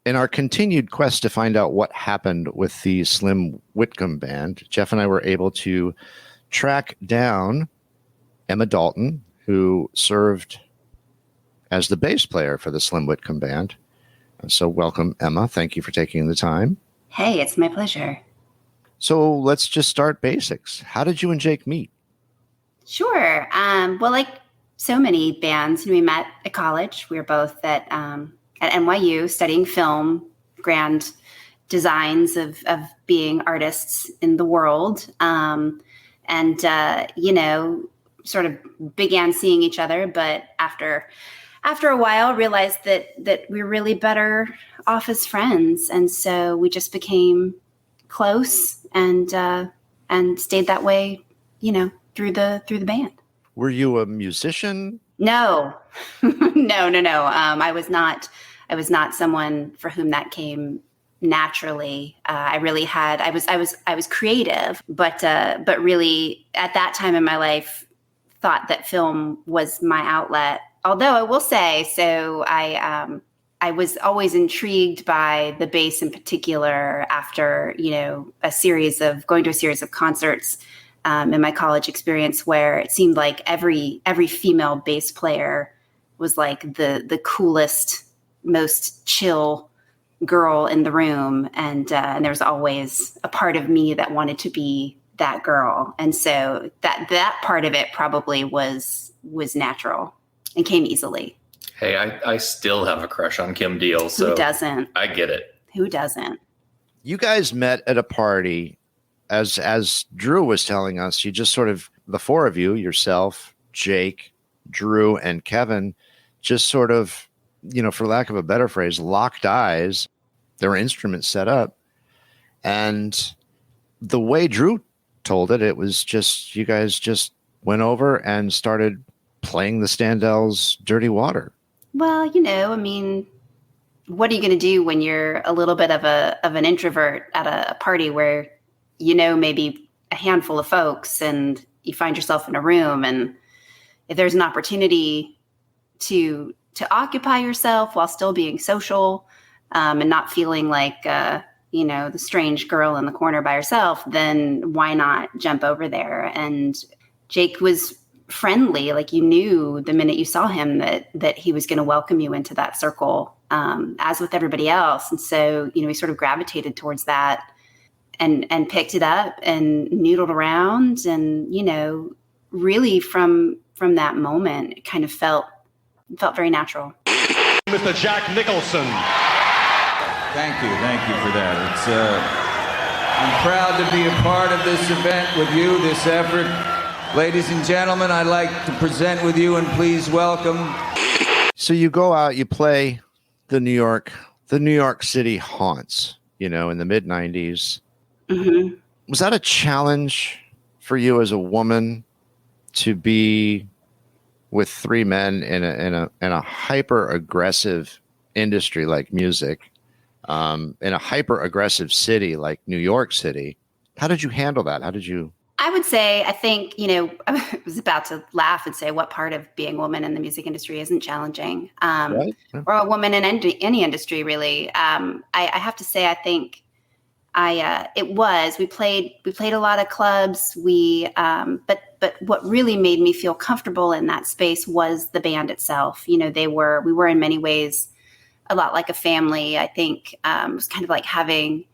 In our continued quest to find out what happened with the Slim Whitcomb Band, Geoff and I were able to track down Emma Dalton, who served as the bass player for the Slim Whitcomb Band. So welcome, Emma. Thank you for taking the time. Hey, it's my pleasure. So let's just start basics. How did you and Jake meet? Sure. Well, like so many bands, we met at college. We were both at NYU studying film, grand designs of being artists in the world. Sort of began seeing each other, but after a while realized that we were really better off as friends. And so we just became close and stayed that way, through the band. Were you a musician? No. No. I was not someone for whom that came naturally. I was creative, but really at that time in my life thought that film was my outlet. Although I will say, so I was always intrigued by the bass in particular after, going to a series of concerts in my college experience, where it seemed like every female bass player was like the coolest, most chill girl in the room. And there was always a part of me that wanted to be that girl. And so that part of it probably was natural and came easily. Hey, I still have a crush on Kim Deal. So who doesn't? I get it. Who doesn't? You guys met at a party. As Drew was telling us, you just sort of, the four of you, yourself, Jake, Drew, and Kevin, just sort of, for lack of a better phrase, locked eyes. There were instruments set up. And the way Drew told it, it was just, you guys just went over and started playing the Standells' Dirty Water. Well, what are you going to do when you're a little bit of an introvert at a party where maybe a handful of folks, and you find yourself in a room, and if there's an opportunity to occupy yourself while still being social, and not feeling like the strange girl in the corner by herself, then why not jump over there? And Jake was friendly. Like, you knew the minute you saw him that he was going to welcome you into that circle, as with everybody else. And so, we sort of gravitated towards that and picked it up and noodled around. And, really from that moment, it kind of felt very natural. Mr. Jack Nicholson. Thank you for that. I'm proud to be a part of this event with you, this effort. Ladies and gentlemen, I'd like to present with you and please welcome. So you go out, you play the New York City haunts, in the mid-90s. Mm-hmm. Was that a challenge for you as a woman to be with three men in a hyper-aggressive industry like music, in a hyper-aggressive city like New York City? How did you handle that? I would say, I think, I was about to laugh and say what part of being a woman in the music industry isn't challenging, right? Or a woman in any industry, really. I have to say, I think it was. We played a lot of clubs. But what really made me feel comfortable in that space was the band itself. We were in many ways a lot like a family. I think it was kind of like having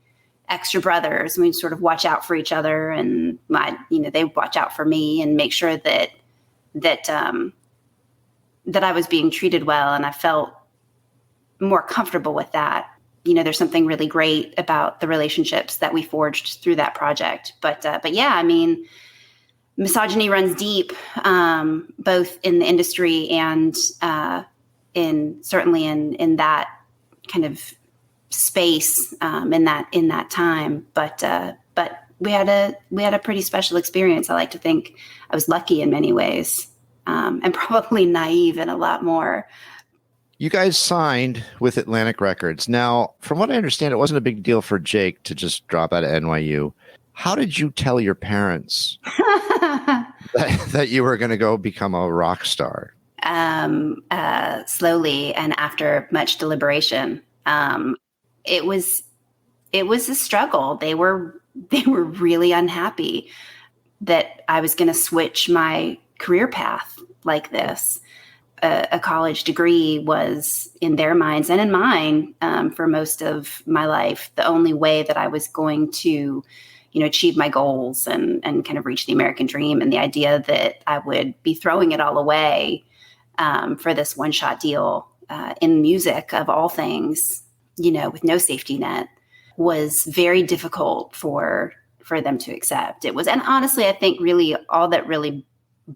extra brothers. We'd sort of watch out for each other, and they would watch out for me and make sure that I was being treated well, and I felt more comfortable with that. There's something really great about the relationships that we forged through that project. But yeah, misogyny runs deep, both in the industry and certainly in that kind of space, in that time. But we had a pretty special experience. I like to think I was lucky in many ways, and probably naive in a lot more. You guys signed with Atlantic Records. Now, from what I understand, it wasn't a big deal for Jake to just drop out of NYU. How did you tell your parents that you were going to go become a rock star? Slowly and after much deliberation. It was a struggle. They were really unhappy that I was going to switch my career path like this. a college degree was, in their minds and in mine, for most of my life, the only way that I was going to, achieve my goals and kind of reach the American dream. And the idea that I would be throwing it all away for this one-shot deal in music, of all things, with no safety net, was very difficult for them to accept. It was, and honestly, I think really all that really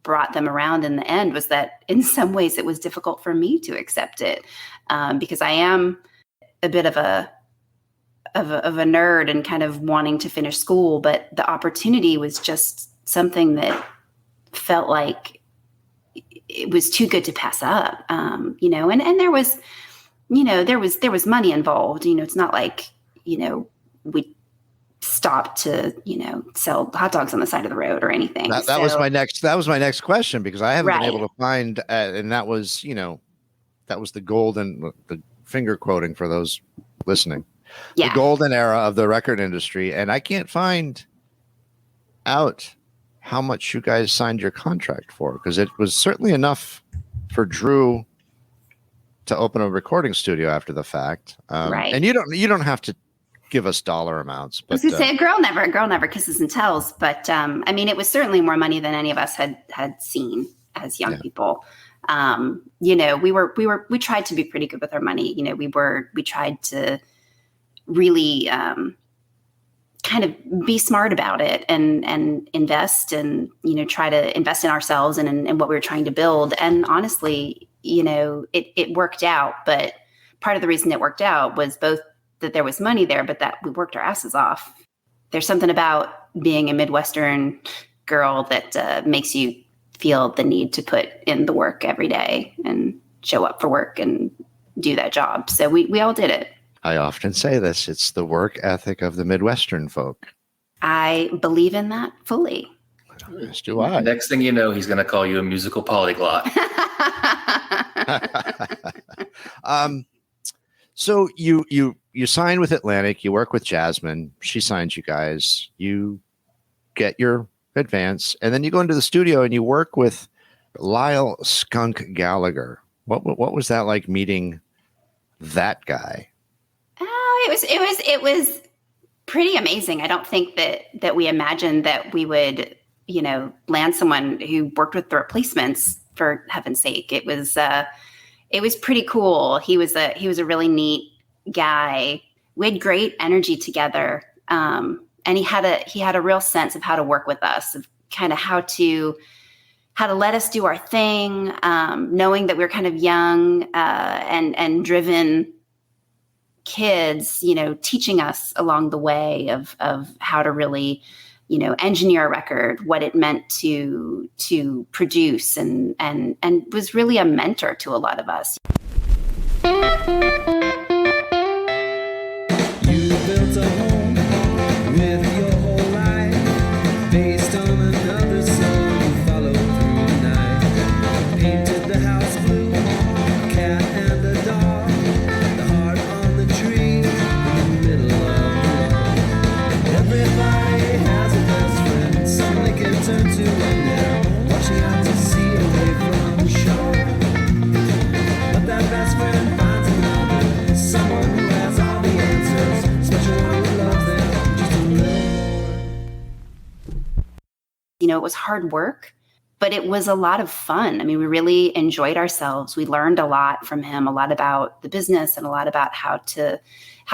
brought them around in the end was that in some ways it was difficult for me to accept it, because I am a bit of a nerd and kind of wanting to finish school, but the opportunity was just something that felt like it was too good to pass up, and there was, there was money involved. It's not like, we stopped to, sell hot dogs on the side of the road or anything. That was my next question, because I haven't been able to find, and that was, that was the golden, the finger quoting for those listening, the golden era of the record industry. And I can't find out how much you guys signed your contract for, because it was certainly enough for Drew to open a recording studio after the fact. And you don't have to give us dollar amounts. But, I was going to say, a girl never kisses and tells. But it was certainly more money than any of us had seen as young people. We tried to be pretty good with our money. We tried to really kind of be smart about it and invest and, try to invest in ourselves and in what we were trying to build. And honestly, it worked out. But part of the reason it worked out was both that there was money there, but that we worked our asses off. There's something about being a Midwestern girl that makes you feel the need to put in the work every day and show up for work and do that job. So we all did it. I often say this, it's the work ethic of the Midwestern folk. I believe in that fully. Yes, do I. Next thing you know, he's going to call you a musical polyglot. So you sign with Atlantic, you work with Jasmine, she signs you guys, you get your advance, and then you go into the studio and you work with Lyle Skunk Gallagher. What was that like, meeting that guy? Oh, it was pretty amazing. I don't think that we imagined that we would, land someone who worked with the Replacements, for heaven's sake. It was pretty cool. He was a really neat guy. We had great energy together. And he had a real sense of how to work with us, of kind of how to let us do our thing, knowing that we were kind of young and driven kids, teaching us along the way of how to really, engineer a record, what it meant to produce, and was really a mentor to a lot of us. You built a home with your whole life, based on another song you followed through the night. Painted the house blue, cat and a dog, the heart on the tree, in the middle of the lawn. Everybody has a best friend, someone they can turn to when they're watching out to sea away from shore. But that best friend finds another, someone who has all the answers, special one who loves them just a little more. It was hard work, but it was a lot of fun. I mean, we really enjoyed ourselves. We learned a lot from him, a lot about the business and a lot about how to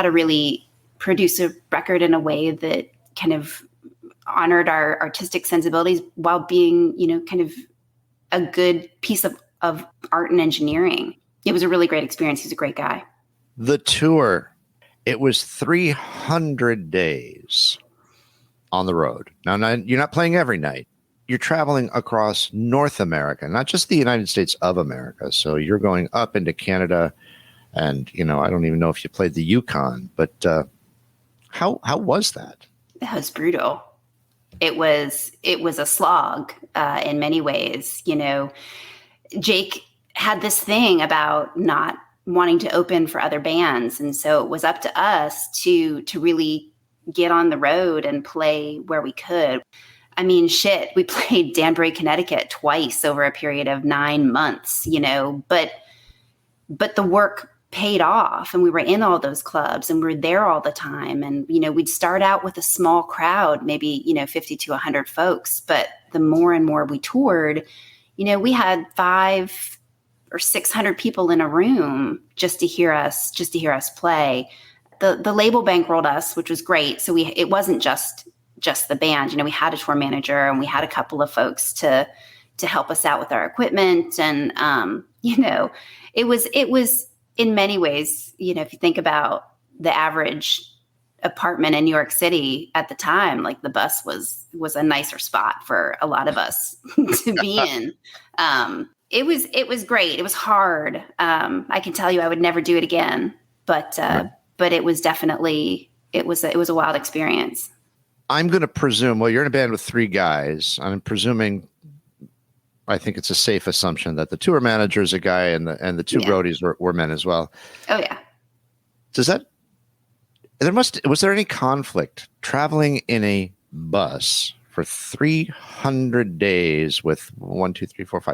really produce a record in a way that kind of honored our artistic sensibilities while being, kind of a good piece of art and engineering. It was a really great experience. He's a great guy. The tour, it was 300 days on the road. Now, you're not playing every night. You're traveling across North America, not just the United States of America. So you're going up into Canada, and, I don't even know if you played the Yukon, but how was that? That was brutal. It was a slog in many ways. Jake had this thing about not wanting to open for other bands. And so it was up to us to really get on the road and play where we could. I mean, shit, we played Danbury, Connecticut twice over a period of 9 months, but the work paid off, and we were in all those clubs and we were there all the time. And, we'd start out with a small crowd, maybe, 50 to 100 folks. But the more and more we toured, we had 500 or 600 people in a room just to hear us play. The label bankrolled us, which was great. So it wasn't just the band. We had a tour manager and we had a couple of folks to help us out with our equipment. And, it was in many ways, if you think about the average apartment in New York City at the time, like the bus was a nicer spot for a lot of us to be in. It was great. It was hard. I can tell you I would never do it again, but it was definitely, it was a wild experience. I'm going to presume, well, you're in a band with 3 guys. I'm presuming, I think it's a safe assumption that the tour manager is a guy and the 2 roadies were men as well. Oh yeah. Was there any conflict traveling in a bus for 300 days with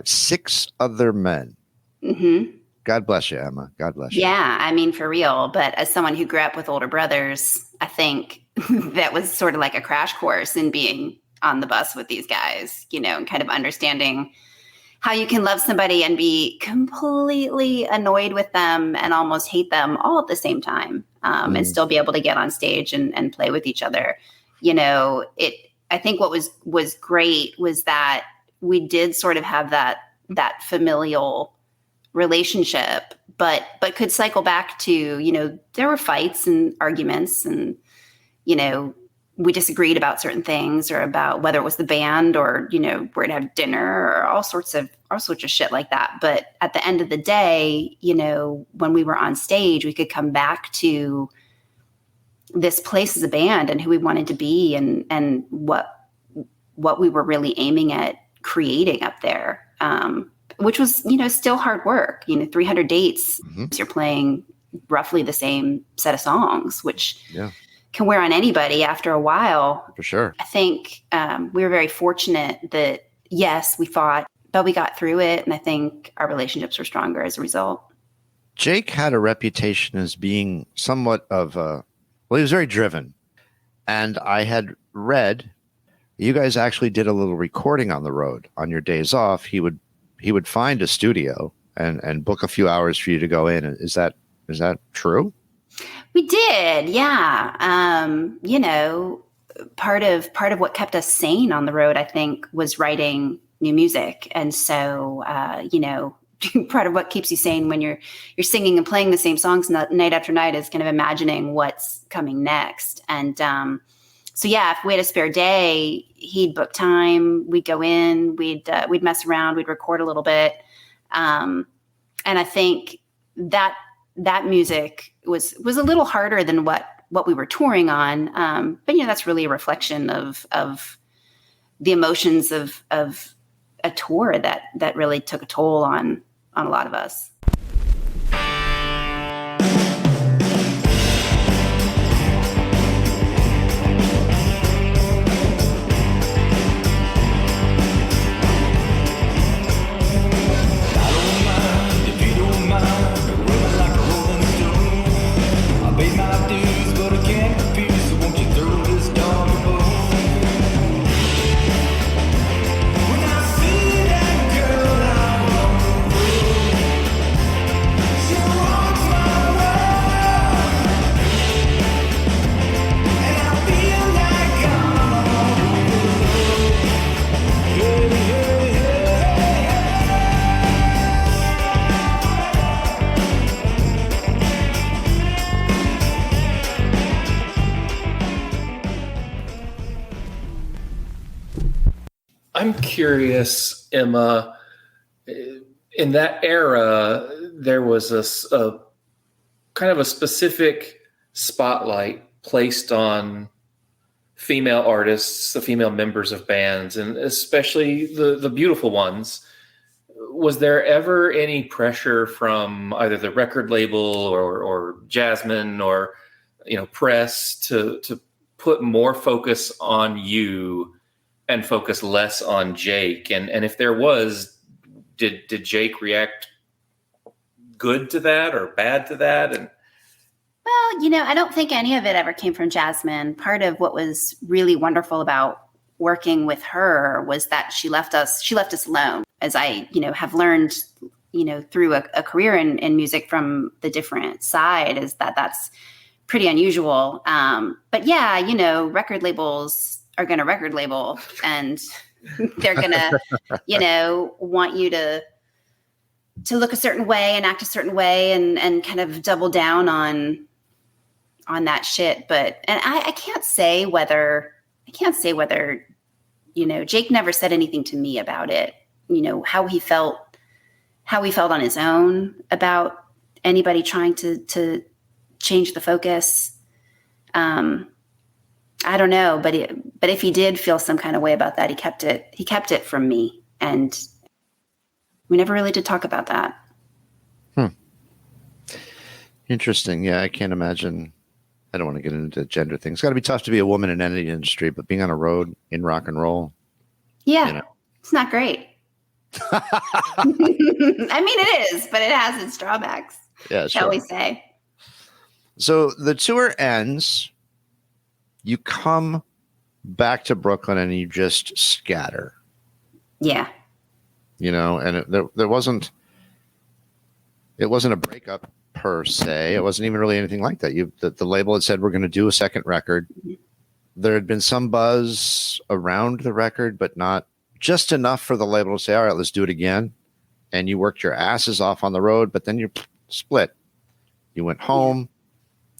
6 other men? Mm-hmm. God bless you, Emma. God bless you. Yeah, I mean, for real. But as someone who grew up with older brothers, I think that was sort of like a crash course in being on the bus with these guys, and kind of understanding how you can love somebody and be completely annoyed with them and almost hate them all at the same time, and still be able to get on stage and play with each other. I think what was great was that we did sort of have that familial relationship, but could cycle back to, there were fights and arguments and, we disagreed about certain things or about whether it was the band or, we're to have dinner or all sorts of shit like that. But at the end of the day, when we were on stage, we could come back to this place as a band and who we wanted to be and what we were really aiming at creating up there. Which was, still hard work, 300 dates. Mm-hmm. You're playing roughly the same set of songs, which can wear on anybody after a while. For sure. I think we were very fortunate that, yes, we fought, but we got through it. And I think our relationships were stronger as a result. Jake had a reputation as being somewhat of he was very driven. And I had read you guys actually did a little recording on the road on your days off. He would find a studio and book a few hours for you to go in. Is that true? We did. Yeah. Part of what kept us sane on the road, I think, was writing new music. And so, part of what keeps you sane when you're singing and playing the same songs night after night is kind of imagining what's coming next. And, so yeah, if we had a spare day, he'd book time. We'd go in. We'd mess around. We'd record a little bit, and I think that music was a little harder than what we were touring on. But that's really a reflection of the emotions of a tour that really took a toll on a lot of us. I'm curious, Emma, in that era, there was a kind of a specific spotlight placed on female artists, the female members of bands, and especially the beautiful ones. Was there ever any pressure from either the record label or Jasmine or press to put more focus on you and focus less on Jake? And if there was, did Jake react good to that or bad to that? And well, I don't think any of it ever came from Jasmine. Part of what was really wonderful about working with her was that she left us alone. As I, have learned, through a career in music from the different side, is that's pretty unusual. But yeah, record labels are going to record label, and they're going to, want you to look a certain way and act a certain way and kind of double down on that shit. But, and I can't say whether, Jake never said anything to me about it, how he felt on his own about anybody trying to change the focus. I don't know, but if he did feel some kind of way about that, he kept it from me. And we never really did talk about that. Interesting. Yeah, I can't imagine. I don't want to get into gender things. It's got to be tough to be a woman in any industry, but being on a road in rock and roll. Yeah, it's not great. I mean, it is, but it has its drawbacks. Yeah, shall we say. So the tour ends. You come back to Brooklyn and you just scatter. Yeah. And there wasn't. It wasn't a breakup per se. It wasn't even really anything like that. The label had said we're going to do a second record. There had been some buzz around the record, but not just enough for the label to say, all right, let's do it again. And you worked your asses off on the road, but then you split. You went home.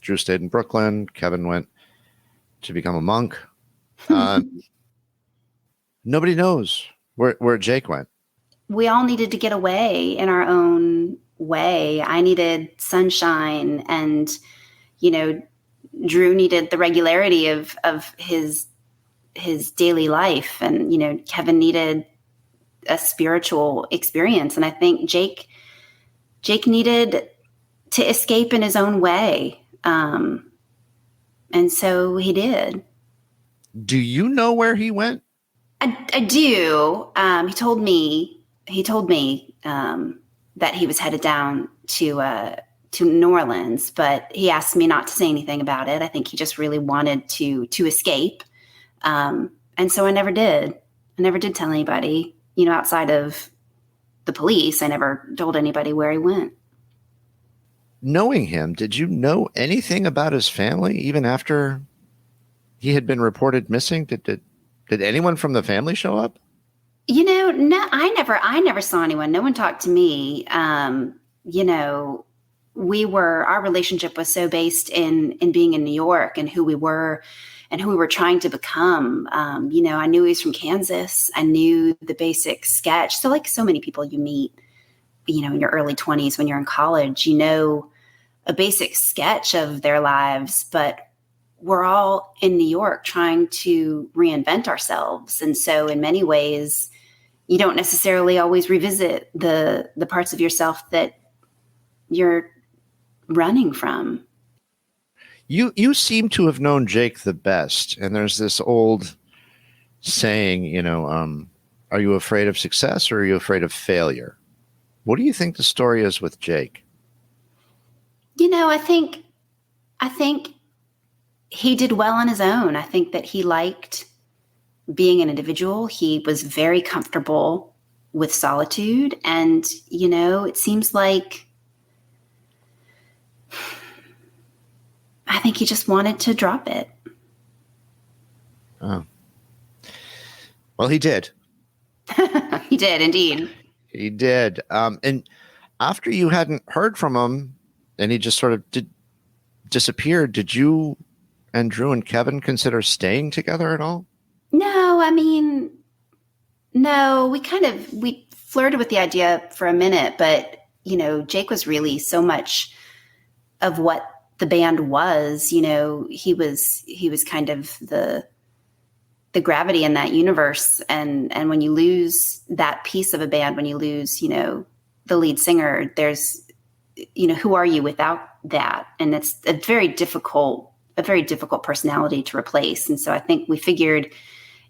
Drew stayed in Brooklyn. Kevin went to become a monk. Nobody knows where Jake went. We all needed to get away in our own way. I needed sunshine, and, Drew needed the regularity of his daily life. And, Kevin needed a spiritual experience. And I think Jake needed to escape in his own way. And so he did. Do you know where he went? I do. He told me that he was headed down to New Orleans, but he asked me not to say anything about it. I think he just really wanted to escape. And so I never did. I never did tell anybody, outside of the police. I never told anybody where he went. Knowing him, did you know anything about his family even after he had been reported missing? Did anyone from the family show up? No, I never saw anyone. No one talked to me. Our relationship was so based in being in New York and who we were trying to become. I knew he was from Kansas. I knew the basic sketch. So like so many people you meet, in your early 20s when you're in college, a basic sketch of their lives, but we're all in New York trying to reinvent ourselves. And so in many ways, you don't necessarily always revisit the parts of yourself that you're running from. You seem to have known Jake the best. And there's this old saying, are you afraid of success or are you afraid of failure? What do you think the story is with Jake? I think he did well on his own. I think that he liked being an individual. He was very comfortable with solitude. And, it seems like I think he just wanted to drop it. Oh. Well, he did. He did, indeed. He did. And after you hadn't heard from him and he just sort of disappeared, did you and Drew and Kevin consider staying together at all? No, we flirted with the idea for a minute, but, Jake was really so much of what the band was. He was kind of the gravity in that universe. And when you lose that piece of a band, when you lose, the lead singer, there's, who are you without that? And it's a very difficult personality to replace. And so I think we figured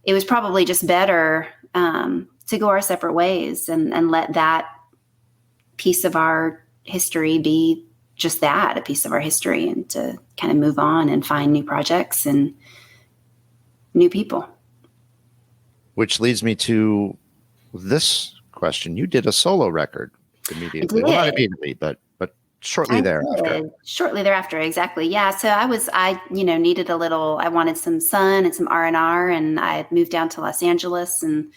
it was probably just better to go our separate ways and let that piece of our history be just that, a piece of our history, and to kind of move on and find new projects and new people. Which leads me to this question. You did a solo record immediately. Well, not immediately, but shortly thereafter. Shortly thereafter, exactly. Yeah. So I needed I wanted some sun and some R&R, and I moved down to Los Angeles and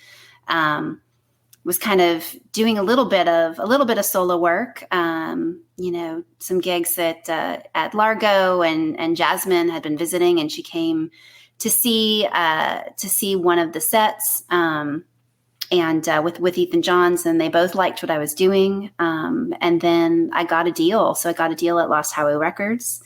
was kind of doing a little bit of solo work. Some gigs at Largo, and Jasmine had been visiting, and she came to see one of the sets. With Ethan Johns, and they both liked what I was doing. And then I got a deal. So I got a deal at Lost Highway Records,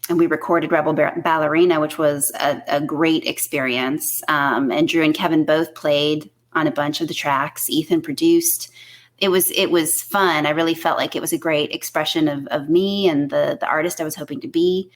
and we recorded Rebel Ballerina, which was a great experience. And Drew and Kevin both played on a bunch of the tracks. Ethan produced. It was fun. I really felt like it was a great expression of me and the artist I was hoping to be.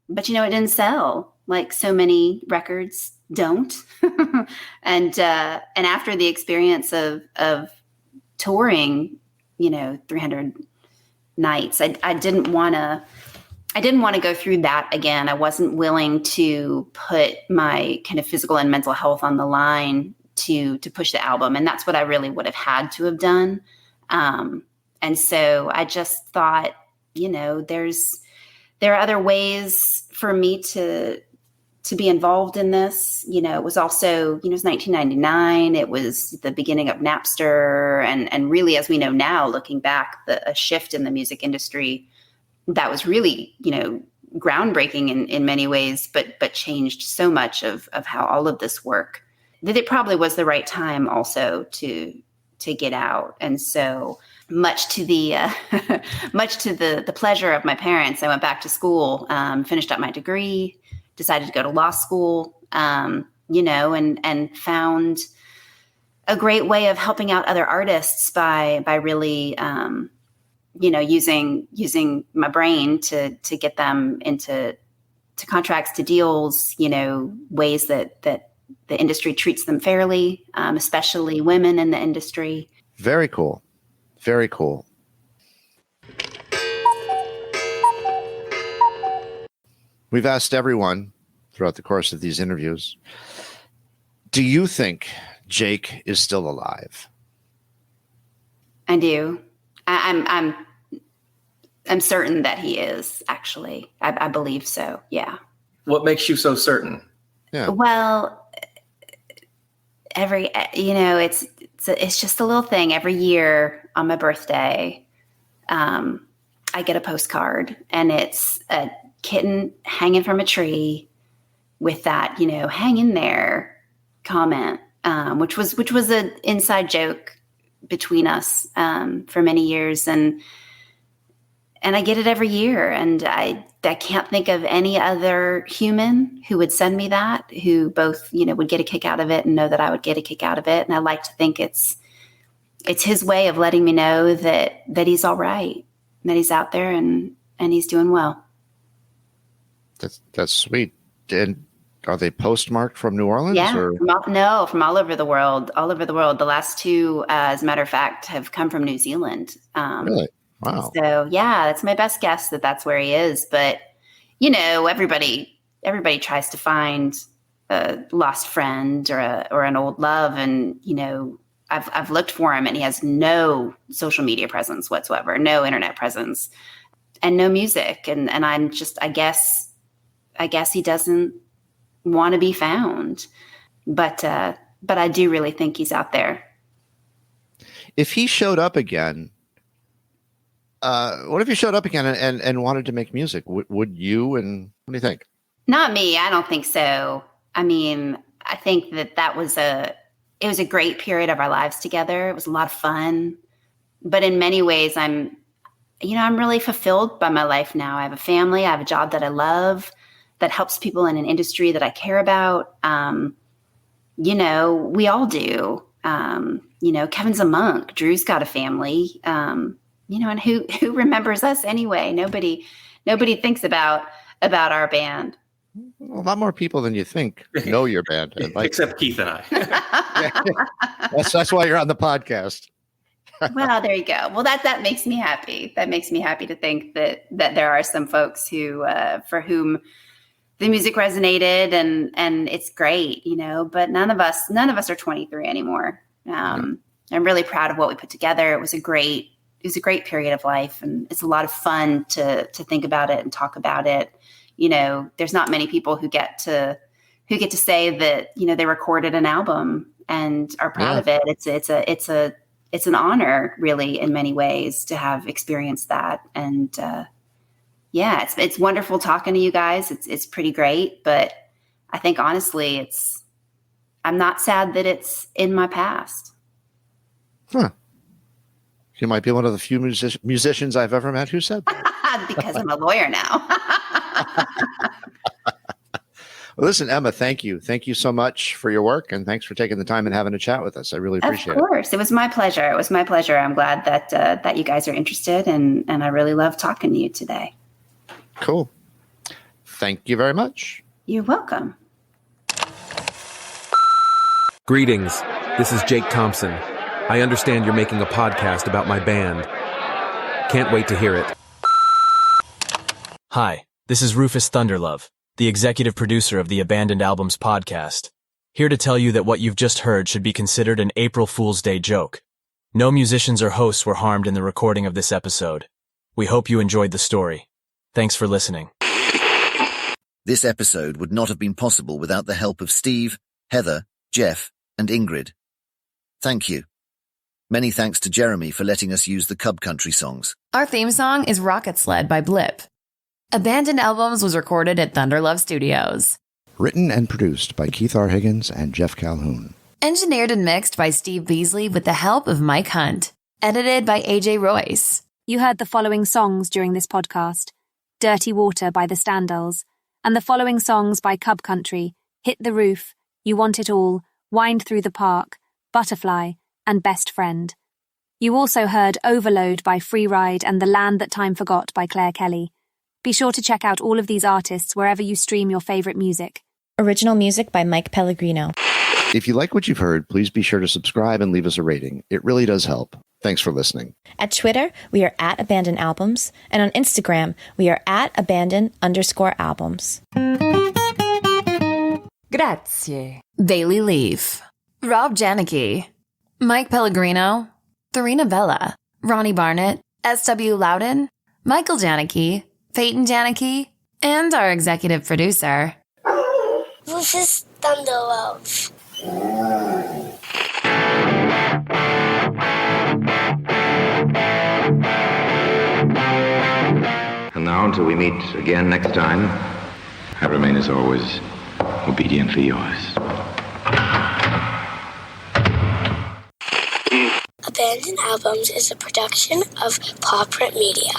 But it didn't sell like so many records don't. And after the experience of touring, 300 nights, I didn't want to go through that again. I wasn't willing to put my kind of physical and mental health on the line to push the album, and that's what I really would have had to have done. And so I just thought, there are other ways for me to be involved in this. It was also, it was 1999. It was the beginning of Napster. And really, as we know now, looking back, a shift in the music industry that was really, groundbreaking in many ways, but changed so much of how all of this work, that it probably was the right time also to get out. And so much to the pleasure of my parents, I went back to school, finished up my degree, decided to go to law school, and found a great way of helping out other artists by really, using my brain to get them into contracts, to deals, ways that the industry treats them fairly, especially women in the industry. Very cool. Very cool. We've asked everyone throughout the course of these interviews, do you think Jake is still alive? I do. I'm certain that he is, actually. I believe so. Yeah. What makes you so certain? Yeah. Well, it's just a little thing. Every year on my birthday, I get a postcard, and it's a kitten hanging from a tree with that, hang in there comment, which was an inside joke between us for many years. And I get it every year. And I can't think of any other human who would send me that, who both, would get a kick out of it and know that I would get a kick out of it. And I like to think it's his way of letting me know that he's all right, that he's out there and he's doing well. That's sweet. And are they postmarked from New Orleans? Yeah, or? From all over the world. All over the world. The last two, as a matter of fact, have come from New Zealand. Really? Wow. So yeah, that's my best guess that that's where he is. But everybody tries to find a lost friend or an old love, and I've looked for him, and he has no social media presence whatsoever, no internet presence, and no music. And I'm just, I guess he doesn't want to be found, but I do really think he's out there. If he showed up again, what if he showed up again and wanted to make music? Would you? And what do you think? Not me. I don't think so. I mean, I think that was it was a great period of our lives together. It was a lot of fun, but in many ways, I'm really fulfilled by my life now. I have a family. I have a job that I love, that helps people in an industry that I care about. We all do. Kevin's a monk. Drew's got a family. And who remembers us anyway? Nobody thinks about our band. A lot more people than you think know your band, except Keith and I. Yeah. That's why you're on the podcast. Well, there you go. Well, that makes me happy. That makes me happy to think that there are some folks who, for whom the music resonated, and it's great, but none of us are 23 anymore. I'm really proud of what we put together. It was a great period of life, and it's a lot of fun to think about it and talk about it. There's not many people who get to say that, they recorded an album and are proud of it. It's an honor, really, in many ways, to have experienced that. And, it's wonderful talking to you guys. It's pretty great, but I think honestly, I'm not sad that it's in my past. Huh. You might be one of the few musicians I've ever met who said that. Because I'm a lawyer now. Well, listen, Emma, thank you. Thank you so much for your work, and thanks for taking the time and having a chat with us. I really appreciate it. Of course. It was my pleasure. I'm glad that you guys are interested, and I really love talking to you today. Cool. Thank you very much. You're welcome. Greetings. This is Jake Thompson. I understand you're making a podcast about my band. Can't wait to hear it. Hi, this is Rufus Thunderlove, the executive producer of the Abandoned Albums podcast. Here to tell you that what you've just heard should be considered an April Fool's Day joke. No musicians or hosts were harmed in the recording of this episode. We hope you enjoyed the story. Thanks for listening. This episode would not have been possible without the help of Steve, Heather, Jeff, and Ingrid. Thank you. Many thanks to Jeremy for letting us use the Cub Country songs. Our theme song is Rocket Sled by Blip. Abandoned Albums was recorded at Thunderlove Studios. Written and produced by Keith R. Higgins and Jeff Calhoun. Engineered and mixed by Steve Beasley with the help of Mike Hunt. Edited by AJ Royce. You heard the following songs during this podcast: Dirty Water by the Standells, and the following songs by Cub Country: Hit the Roof, You Want It All, Wind Through the Park, Butterfly, and Best Friend. You also heard Overload by Freeride and The Land That Time Forgot by Claire Kelly. Be sure to check out all of these artists wherever you stream your favorite music. Original music by Mike Pellegrino. If you like what you've heard, please be sure to subscribe and leave us a rating. It really does help. Thanks for listening. At Twitter, we are at Abandoned Albums, and on Instagram, we are at Abandoned_albums. Grazie. Bailey Leaf. Rob Janicki. Mike Pellegrino. Therina Vella. Ronnie Barnett. S.W. Loudon. Michael Janicki. Peyton Janicki. And our executive producer, Rufus Thunderlove. And now, until we meet again next time, I remain as always obediently yours. Abandoned Albums is a production of Paw Print Media.